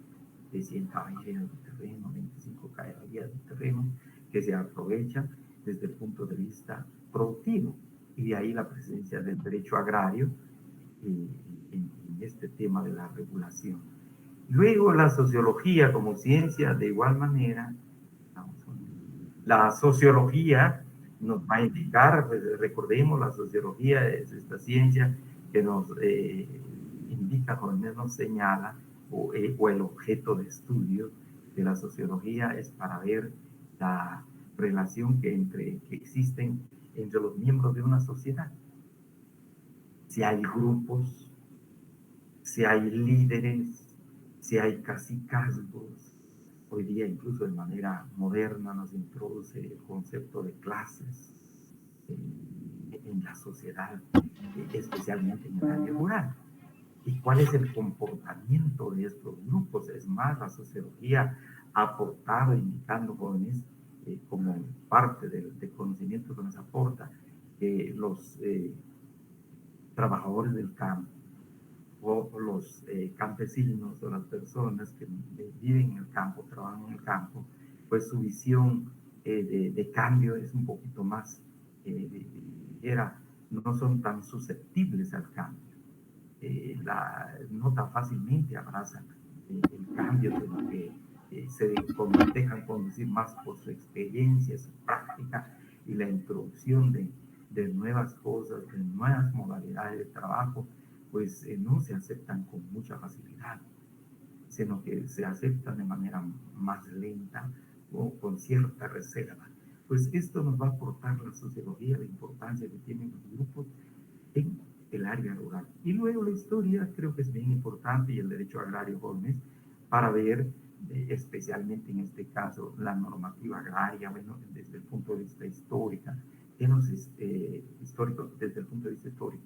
de 100 caballerías de terreno, 25 caballerías de terreno, que se aprovechan desde el punto de vista productivo. Y de ahí la presencia del derecho agrario en este tema de la regulación. Luego la sociología como ciencia, de igual manera, la sociología nos va a indicar, pues, recordemos, la sociología es esta ciencia que nos indica, o nos señala, o el objeto de estudio de la sociología es para ver la relación que existen entre los miembros de una sociedad. Si hay grupos, si hay líderes, si hay cacicazgos. Hoy día, incluso de manera moderna, nos introduce el concepto de clases en la sociedad, especialmente en el área rural. ¿Y cuál es el comportamiento de estos grupos? Es más, la sociología ha aportado, indicando, jóvenes, como parte del conocimiento que nos aporta, que los trabajadores del campo o los campesinos o las personas que viven en el campo, trabajan en el campo, pues su visión de cambio es un poquito más ligera, no son tan susceptibles al cambio, no tan fácilmente abrazan el cambio, de lo que dejan conducir más por su experiencia, su práctica y la introducción de nuevas cosas, de nuevas modalidades de trabajo, pues no se aceptan con mucha facilidad, sino que se aceptan de manera más lenta o con cierta reserva. Pues esto nos va a aportar la sociología, la importancia que tienen los grupos en el área rural. Y luego la historia creo que es bien importante, y el derecho agrario, jóvenes, para ver especialmente en este caso la normativa agraria, bueno, desde el punto de vista histórico, desde el punto de vista histórico,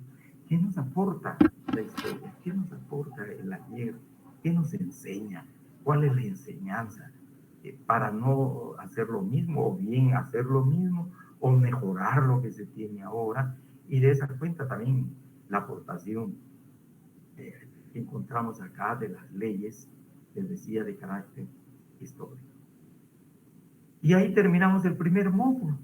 ¿qué nos aporta la historia? ¿Qué nos aporta el ayer? ¿Qué nos enseña? ¿Cuál es la enseñanza? Para no hacer lo mismo, o bien hacer lo mismo, o mejorar lo que se tiene ahora. Y de esa cuenta también la aportación que encontramos acá de las leyes, les decía, de carácter histórico. Y ahí terminamos el primer módulo.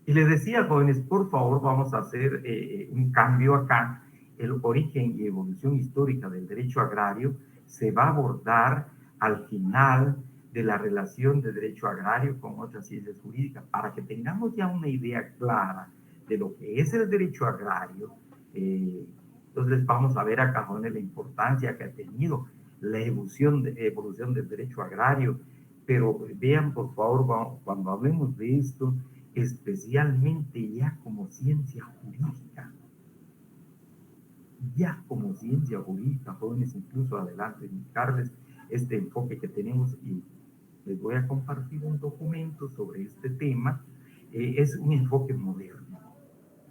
Y les decía, jóvenes, por favor, vamos a hacer un cambio acá. El origen y evolución histórica del derecho agrario se va a abordar al final de la relación de derecho agrario con otras ciencias jurídicas, para que tengamos ya una idea clara de lo que es el derecho agrario. Entonces vamos a ver acá, jóvenes, la importancia que ha tenido la evolución del derecho agrario. Pero vean, por favor, cuando hablemos de esto, especialmente ya como ciencia jurídica, jóvenes, incluso adelante indicarles este enfoque que tenemos, y les voy a compartir un documento sobre este tema. Es un enfoque moderno,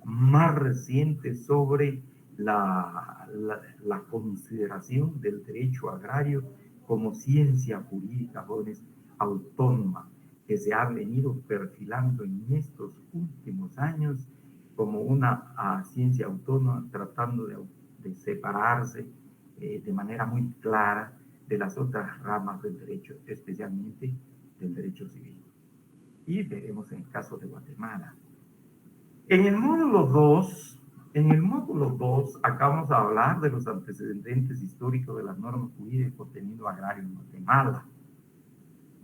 más reciente, sobre la consideración del derecho agrario como ciencia jurídica, jóvenes, autónoma, que se ha venido perfilando en estos últimos años como una ciencia autónoma, tratando de separarse de manera muy clara de las otras ramas del derecho, especialmente del derecho civil. Y veremos en el caso de Guatemala. En el módulo 2, acá vamos a hablar de los antecedentes históricos de las normas jurídicas de contenido agrario en Guatemala.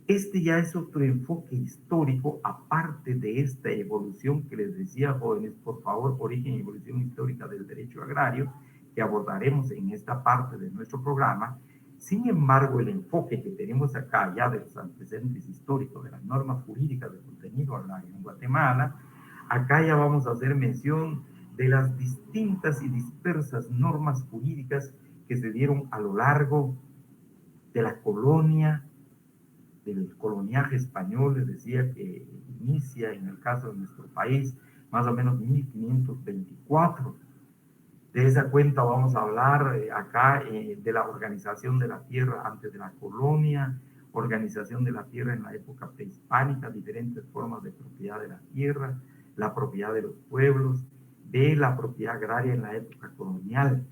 Este ya es otro enfoque histórico, aparte de esta evolución que les decía, jóvenes, por favor, origen y evolución histórica del derecho agrario, que abordaremos en esta parte de nuestro programa. Sin embargo, el enfoque que tenemos acá ya de los antecedentes históricos de las normas jurídicas de contenido agrario en Guatemala, acá ya vamos a hacer mención de las distintas y dispersas normas jurídicas que se dieron a lo largo de la colonia, del coloniaje español. Les decía que inicia en el caso de nuestro país más o menos 1524. De esa cuenta vamos a hablar acá de la organización de la tierra antes de la colonia, organización de la tierra en la época prehispánica, diferentes formas de propiedad de la tierra, la propiedad de los pueblos, de la propiedad agraria en la época colonial.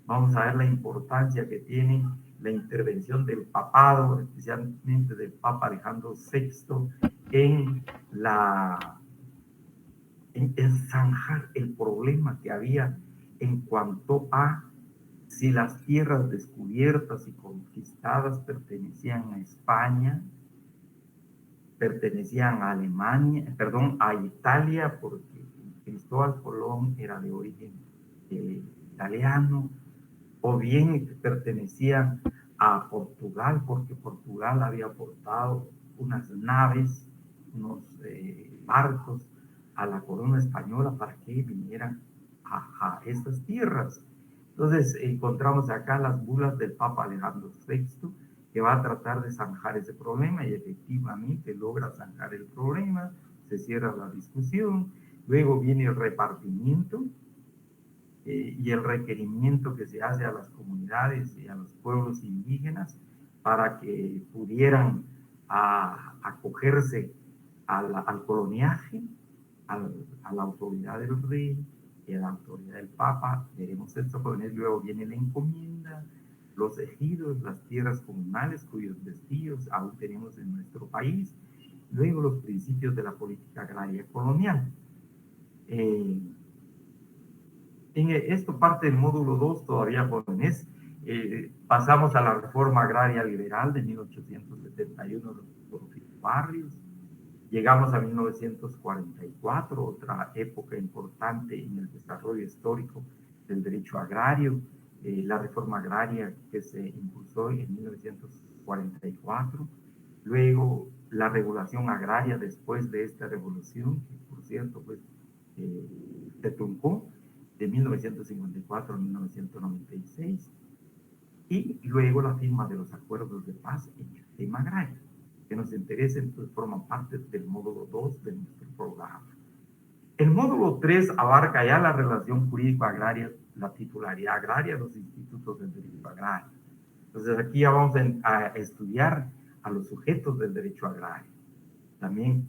Vamos a ver la importancia que tiene la intervención del papado, especialmente del Papa Alejandro VI, en zanjar el problema que había en cuanto a si las tierras descubiertas y conquistadas pertenecían a España, pertenecían a Alemania, perdón, a Italia, porque Cristóbal Colón era de origen italiano, o bien pertenecían a Portugal, porque Portugal había aportado unas naves, unos barcos a la corona española para que vinieran a estas tierras. Entonces encontramos acá las bulas del Papa Alejandro VI, que va a tratar de zanjar ese problema, y efectivamente logra zanjar el problema, se cierra la discusión. Luego viene el repartimiento y el requerimiento que se hace a las comunidades y a los pueblos indígenas para que pudieran acoger acogerse al coloniaje, a la autoridad del rey y a la autoridad del papa. Veremos esto, jóvenes. Luego viene la encomienda, los ejidos, las tierras comunales cuyos vestidos aún tenemos en nuestro país. Luego los principios de la política agraria colonial. Esto parte del módulo 2 todavía, jóvenes. Pasamos a la reforma agraria liberal de 1871 de Porfirio Barrios. Llegamos a 1944, otra época importante en el desarrollo histórico del derecho agrario, la reforma agraria que se impulsó en 1944, luego la regulación agraria después de esta revolución, que por cierto pues, se truncó de 1954 a 1996, y luego la firma de los acuerdos de paz en el tema agrario, que nos interesa, entonces forman parte del módulo 2 de nuestro programa. El módulo 3 abarca ya la relación jurídico-agraria, la titularidad agraria, los institutos del derecho agrario. Entonces aquí ya vamos a estudiar a los sujetos del derecho agrario. También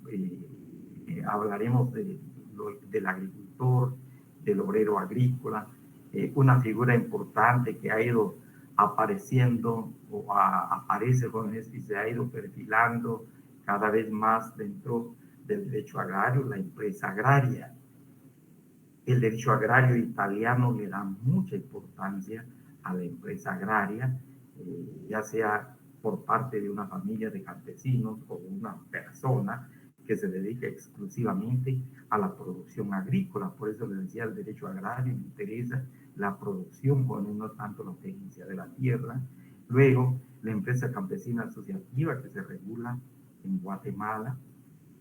hablaremos del agricultor, del obrero agrícola, una figura importante que ha ido apareciendo o aparece, jóvenes, y se ha ido perfilando cada vez más dentro del derecho agrario, la empresa agraria. El derecho agrario italiano le da mucha importancia a la empresa agraria, ya sea por parte de una familia de campesinos o una persona que se dedica exclusivamente a la producción agrícola. Por eso les decía, el derecho agrario le interesa la producción, no tanto la tenencia de la tierra. Luego, la empresa campesina asociativa que se regula en Guatemala,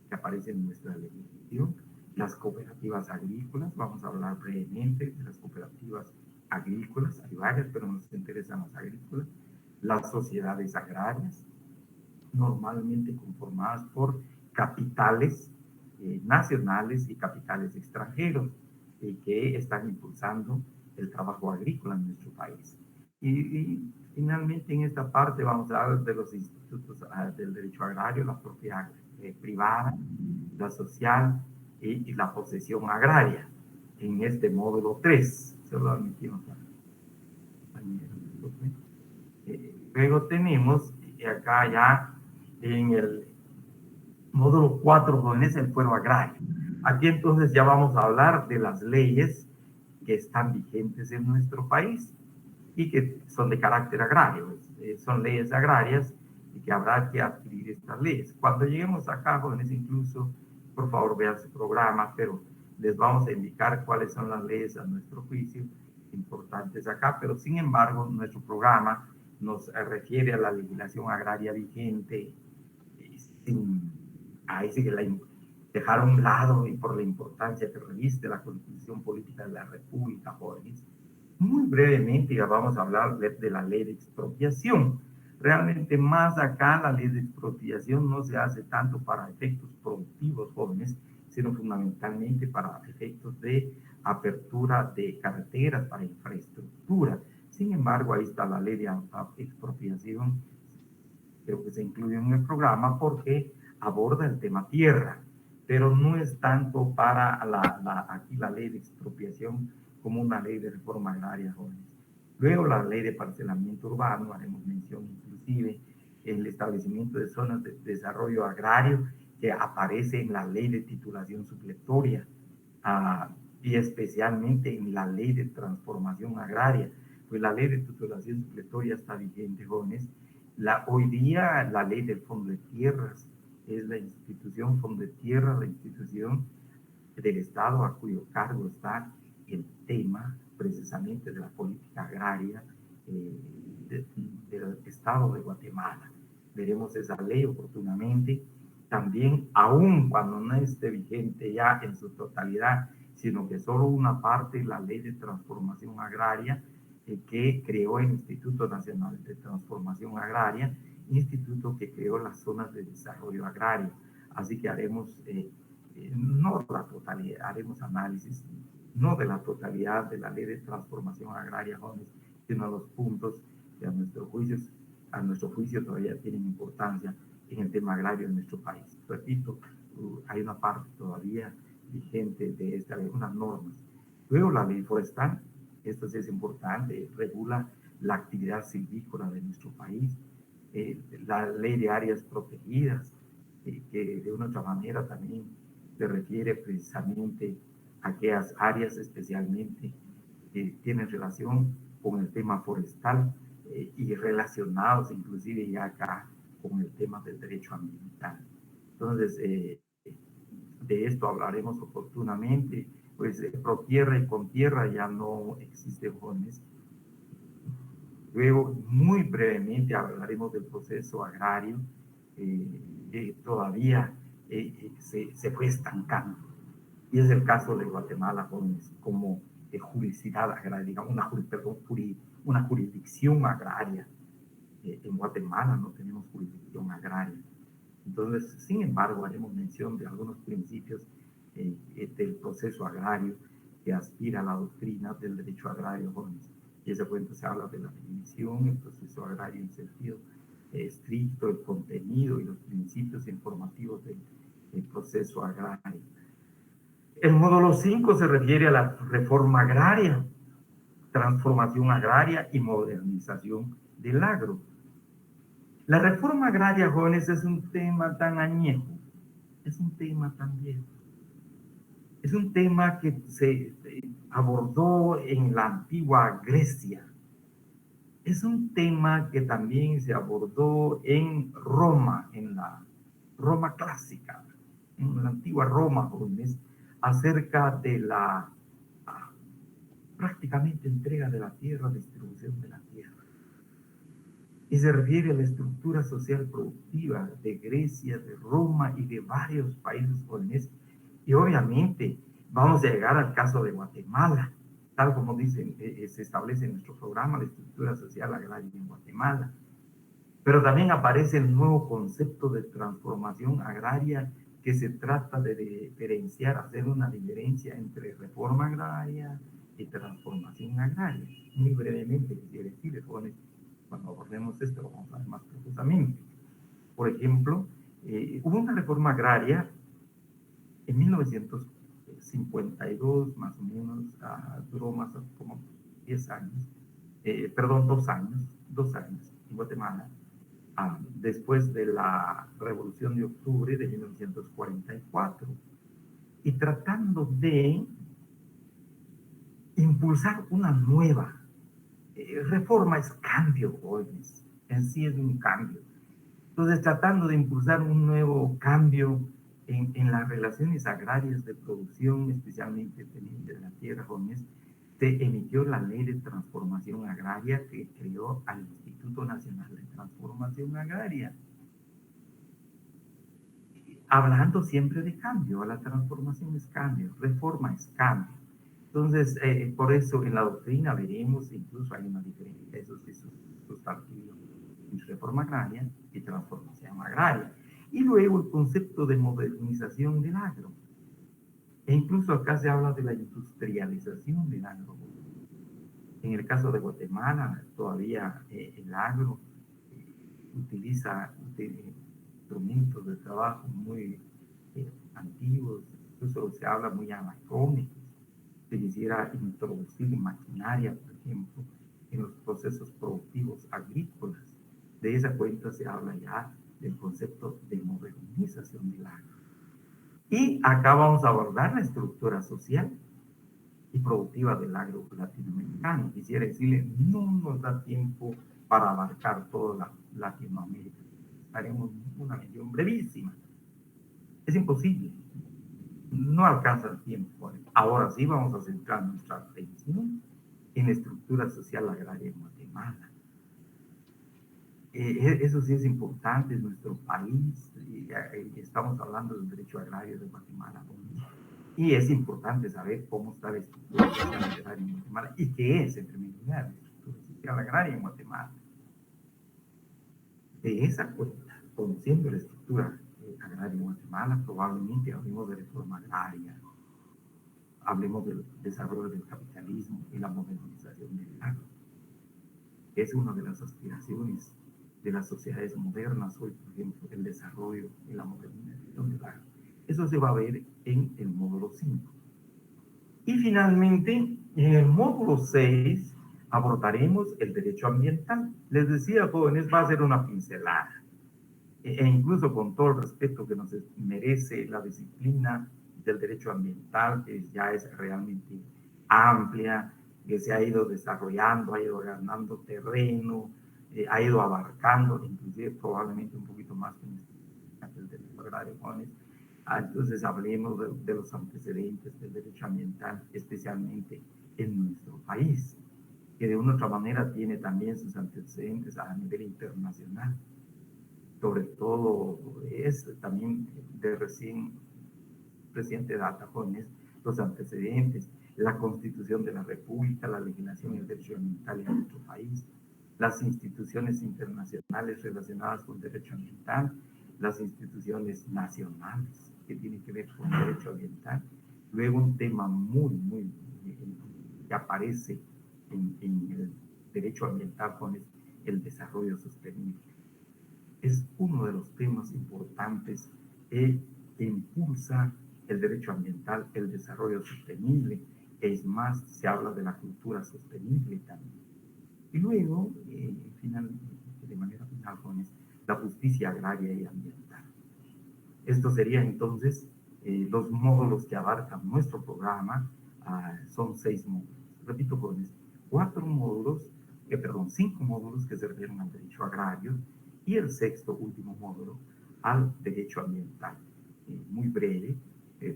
que aparece en nuestra legislación. Las cooperativas agrícolas, vamos a hablar brevemente de las cooperativas agrícolas, hay varias, pero nos interesan las agrícolas. Las sociedades agrarias, normalmente conformadas por capitales nacionales y capitales extranjeros que están impulsando el trabajo agrícola en nuestro país. Y finalmente en esta parte vamos a hablar de los institutos del derecho agrario, la propiedad privada, la social y la posesión agraria en este módulo 3. Se lo admitimos a luego tenemos acá ya en el módulo 4, jóvenes, el fuero agrario. Aquí entonces ya vamos a hablar de las leyes que están vigentes en nuestro país y que son de carácter agrario. Son leyes agrarias y que habrá que adquirir estas leyes. Cuando lleguemos acá, jóvenes, incluso, por favor, vean su programa, pero les vamos a indicar cuáles son las leyes a nuestro juicio importantes acá, pero sin embargo, nuestro programa nos refiere a la legislación agraria vigente, ahí sí que la dejar a un lado y por la importancia que reviste la Constitución Política de la República, jóvenes. Muy brevemente ya vamos a hablar de la ley de expropiación. Realmente más acá la ley de expropiación no se hace tanto para efectos productivos, jóvenes, sino fundamentalmente para efectos de apertura de carreteras, para infraestructura. Sin embargo, ahí está la ley de expropiación, creo que se incluye en el programa porque aborda el tema tierra, pero no es tanto para aquí la ley de expropiación como una ley de reforma agraria, jóvenes. Luego la ley de parcelamiento urbano, haremos mención inclusive el establecimiento de zonas de desarrollo agrario que aparece en la ley de titulación supletoria y especialmente en la ley de transformación agraria. Pues la ley de titulación supletoria está vigente, jóvenes. Hoy día la ley del Fondo de Tierras es la institución Fondo de Tierra, la institución del Estado a cuyo cargo está el tema precisamente de la política agraria del Estado de Guatemala. Veremos esa ley oportunamente. También, aun cuando no esté vigente ya en su totalidad, sino que solo una parte, la ley de transformación agraria, que creó el Instituto Nacional de Transformación Agraria, instituto que creó las zonas de desarrollo agrario. Así que haremos no la totalidad, haremos análisis no de la totalidad de la ley de transformación agraria, jóvenes, sino los puntos que a nuestro juicio todavía tienen importancia en el tema agrario en nuestro país. Repito, hay una parte todavía vigente de esta ley, unas normas. Luego la ley forestal, esto sí es importante, regula la actividad silvícola de nuestro país, la ley de áreas protegidas, que de una u otra manera también se refiere precisamente a aquellas áreas especialmente que tienen relación con el tema forestal y relacionados inclusive ya acá con el tema del derecho ambiental. Entonces, de esto hablaremos oportunamente, pues pro tierra y con tierra ya no existe jóvenes. Luego, muy brevemente hablaremos del proceso agrario, que todavía se fue estancando. Y es el caso de Guatemala, jóvenes, como jurisdicción agraria, digamos, una jurisdicción agraria. En Guatemala no tenemos jurisdicción agraria. Entonces, sin embargo, haremos mención de algunos principios del proceso agrario que aspira a la doctrina del derecho agrario, jóvenes. Y ese cuento se habla de la definición, el proceso agrario en sentido estricto, el contenido y los principios informativos del proceso agrario. El módulo 5 se refiere a la reforma agraria, transformación agraria y modernización del agro. La reforma agraria, jóvenes, es un tema tan añejo, es un tema tan viejo. Es un tema que se abordó en la antigua Grecia. Es un tema que también se abordó en Roma, en la Roma clásica, en la antigua Roma, jóvenes, acerca de la prácticamente entrega de la tierra, distribución de la tierra. Y se refiere a la estructura social productiva de Grecia, de Roma y de varios países jóvenes. Y obviamente vamos a llegar al caso de Guatemala, tal como dicen, se establece en nuestro programa la estructura social agraria en Guatemala. Pero también aparece el nuevo concepto de transformación agraria que se trata de diferenciar, hacer una diferencia entre reforma agraria y transformación agraria. Muy brevemente quisiera decir, jóvenes, cuando abordemos esto lo vamos a ver más profusamente. Por ejemplo, hubo una reforma agraria en 1952, más o menos, duró más como 10 años, perdón, 2 años en Guatemala, después de la Revolución de Octubre de 1944, y tratando de impulsar una nueva reforma. Es cambio, jóvenes, en sí es un cambio. Entonces, tratando de impulsar un nuevo cambio en las relaciones agrarias de producción, especialmente de la tierra, jóvenes, se emitió la Ley de Transformación Agraria que creó al Instituto Nacional de Transformación Agraria. Hablando siempre de cambio, la transformación es cambio, reforma es cambio. Entonces, por eso en la doctrina veremos, incluso hay una diferencia, eso es sustantivo, entre reforma agraria y transformación agraria. Y luego el concepto de modernización del agro. E incluso acá se habla de la industrialización del agro. En el caso de Guatemala, todavía el agro utiliza instrumentos de trabajo muy antiguos, incluso se habla muy anacrónicos. Se quisiera introducir maquinaria, por ejemplo, en los procesos productivos agrícolas. De esa cuenta se habla ya del concepto de modernización del agro. Y acá vamos a abordar la estructura social y productiva del agro latinoamericano. Quisiera decirle, no nos da tiempo para abarcar toda Latinoamérica. Haremos una mención brevísima. Es imposible. No alcanza el tiempo. Ahora sí vamos a centrar nuestra atención en la estructura social agraria en Guatemala. Eso sí es importante en nuestro país. Estamos hablando del derecho agrario de Guatemala. Y es importante saber cómo está la estructura social agraria en Guatemala y qué es, en primer lugar, la estructura social agraria en Guatemala. De esa cuenta, conociendo la estructura agraria en Guatemala, probablemente hablemos de reforma agraria, hablemos del desarrollo del capitalismo y la modernización del agro. Es una de las aspiraciones de las sociedades modernas hoy, por ejemplo, el desarrollo desarrollo y la modernización del agro. Eso se va a ver en el módulo 5. Y finalmente, en el módulo 6, abordaremos el derecho ambiental. Les decía, jóvenes, va a ser una pincelada. E incluso con todo el respeto que nos merece la disciplina del derecho ambiental, que ya es realmente amplia, que se ha ido desarrollando, ha ido ganando terreno, ha ido abarcando, inclusive probablemente un poquito más que el derecho agrario, jóvenes. Entonces hablemos de los antecedentes del derecho ambiental, especialmente en nuestro país, que de una u otra manera tiene también sus antecedentes a nivel internacional. Sobre todo es también de reciente data, jóvenes, los antecedentes, la Constitución de la República, la legislación y el derecho ambiental en nuestro país, las instituciones internacionales relacionadas con derecho ambiental, las instituciones nacionales que tienen que ver con derecho ambiental. Luego un tema muy que aparece en el derecho ambiental con el desarrollo sostenible. Es uno de los temas importantes que impulsa el derecho ambiental, el desarrollo sostenible. Es más, se habla de la cultura sostenible también. Y luego, de manera final, con la justicia agraria y ambiental. Esto sería entonces los módulos que abarcan nuestro programa. Son 6 módulos. Repito, jóvenes, 5 módulos que se refieren al derecho agrario y el sexto, último módulo, al derecho ambiental. Muy breve,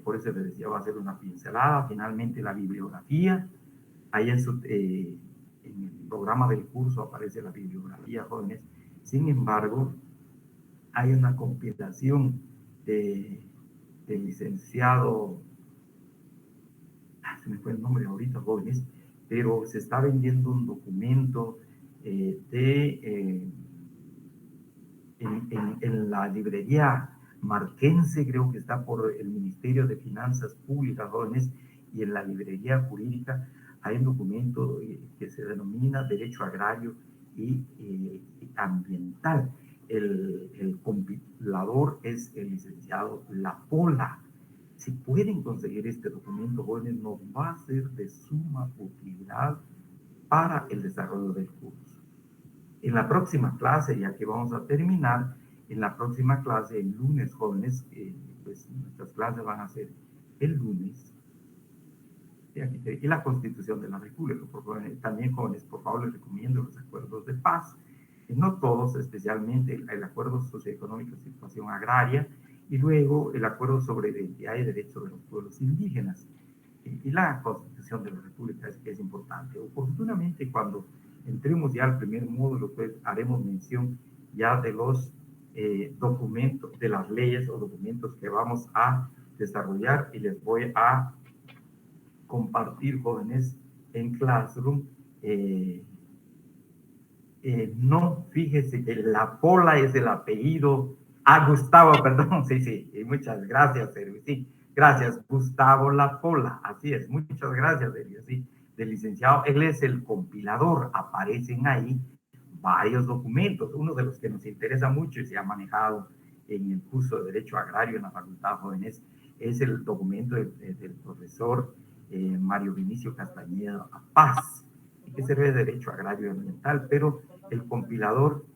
por eso les decía, va a ser una pincelada. Finalmente, la bibliografía. Ahí en el programa del curso aparece la bibliografía, jóvenes. Sin embargo, hay una compilación del licenciado, se me fue el nombre ahorita, jóvenes, pero se está vendiendo un documento en la librería Marquense, creo que está por el Ministerio de Finanzas Públicas, jóvenes, y en la librería jurídica hay un documento que se denomina Derecho Agrario y Ambiental. El compilador es el licenciado Lapola. Si pueden conseguir este documento, jóvenes, nos va a ser de suma utilidad para el desarrollo del curso. En la próxima clase, ya que vamos a terminar, en la próxima clase, el lunes, jóvenes, pues nuestras clases van a ser el lunes, y la Constitución de la República. También, jóvenes, por favor, les recomiendo los acuerdos de paz. No todos, especialmente el acuerdo socioeconómico de situación agraria, y luego el acuerdo sobre identidad y derechos de los pueblos indígenas. Y la Constitución de la República es importante. Oportunamente, cuando entremos ya al primer módulo, pues haremos mención ya de los documentos, de las leyes o documentos que vamos a desarrollar, y les voy a compartir, jóvenes, en Classroom. No, fíjese que Lapola es el apellido. Gustavo, perdón, sí, muchas gracias, Sergio, sí, gracias, Gustavo Lapola, así es, muchas gracias, Sergio, sí, del licenciado. Él es el compilador. Aparecen ahí varios documentos. Uno de los que nos interesa mucho y se ha manejado en el curso de Derecho Agrario en la Facultad de Jóvenes es el documento del profesor Mario Vinicio Castañeda Paz, que se ve de Derecho Agrario y Ambiental, pero el compilador,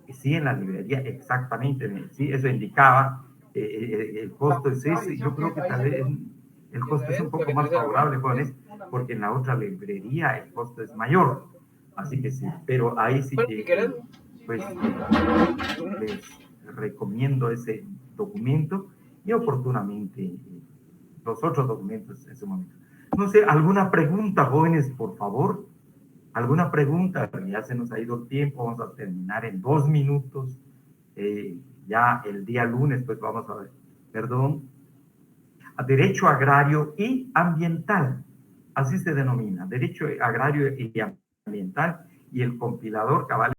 sí, en la librería, exactamente, sí, eso indicaba, el costo es ese. Yo creo que tal vez el costo es un poco más favorable, jóvenes, porque en la otra librería el costo es mayor, así que sí, pero ahí sí que, pues, les recomiendo ese documento y oportunamente los otros documentos en su momento. No sé, ¿alguna pregunta, jóvenes, por favor? ¿Alguna pregunta? Ya se nos ha ido el tiempo, vamos a terminar en 2 minutos. Ya el día lunes, pues vamos a ver, perdón, a derecho agrario y ambiental. Así se denomina, derecho agrario y ambiental, y el compilador cabal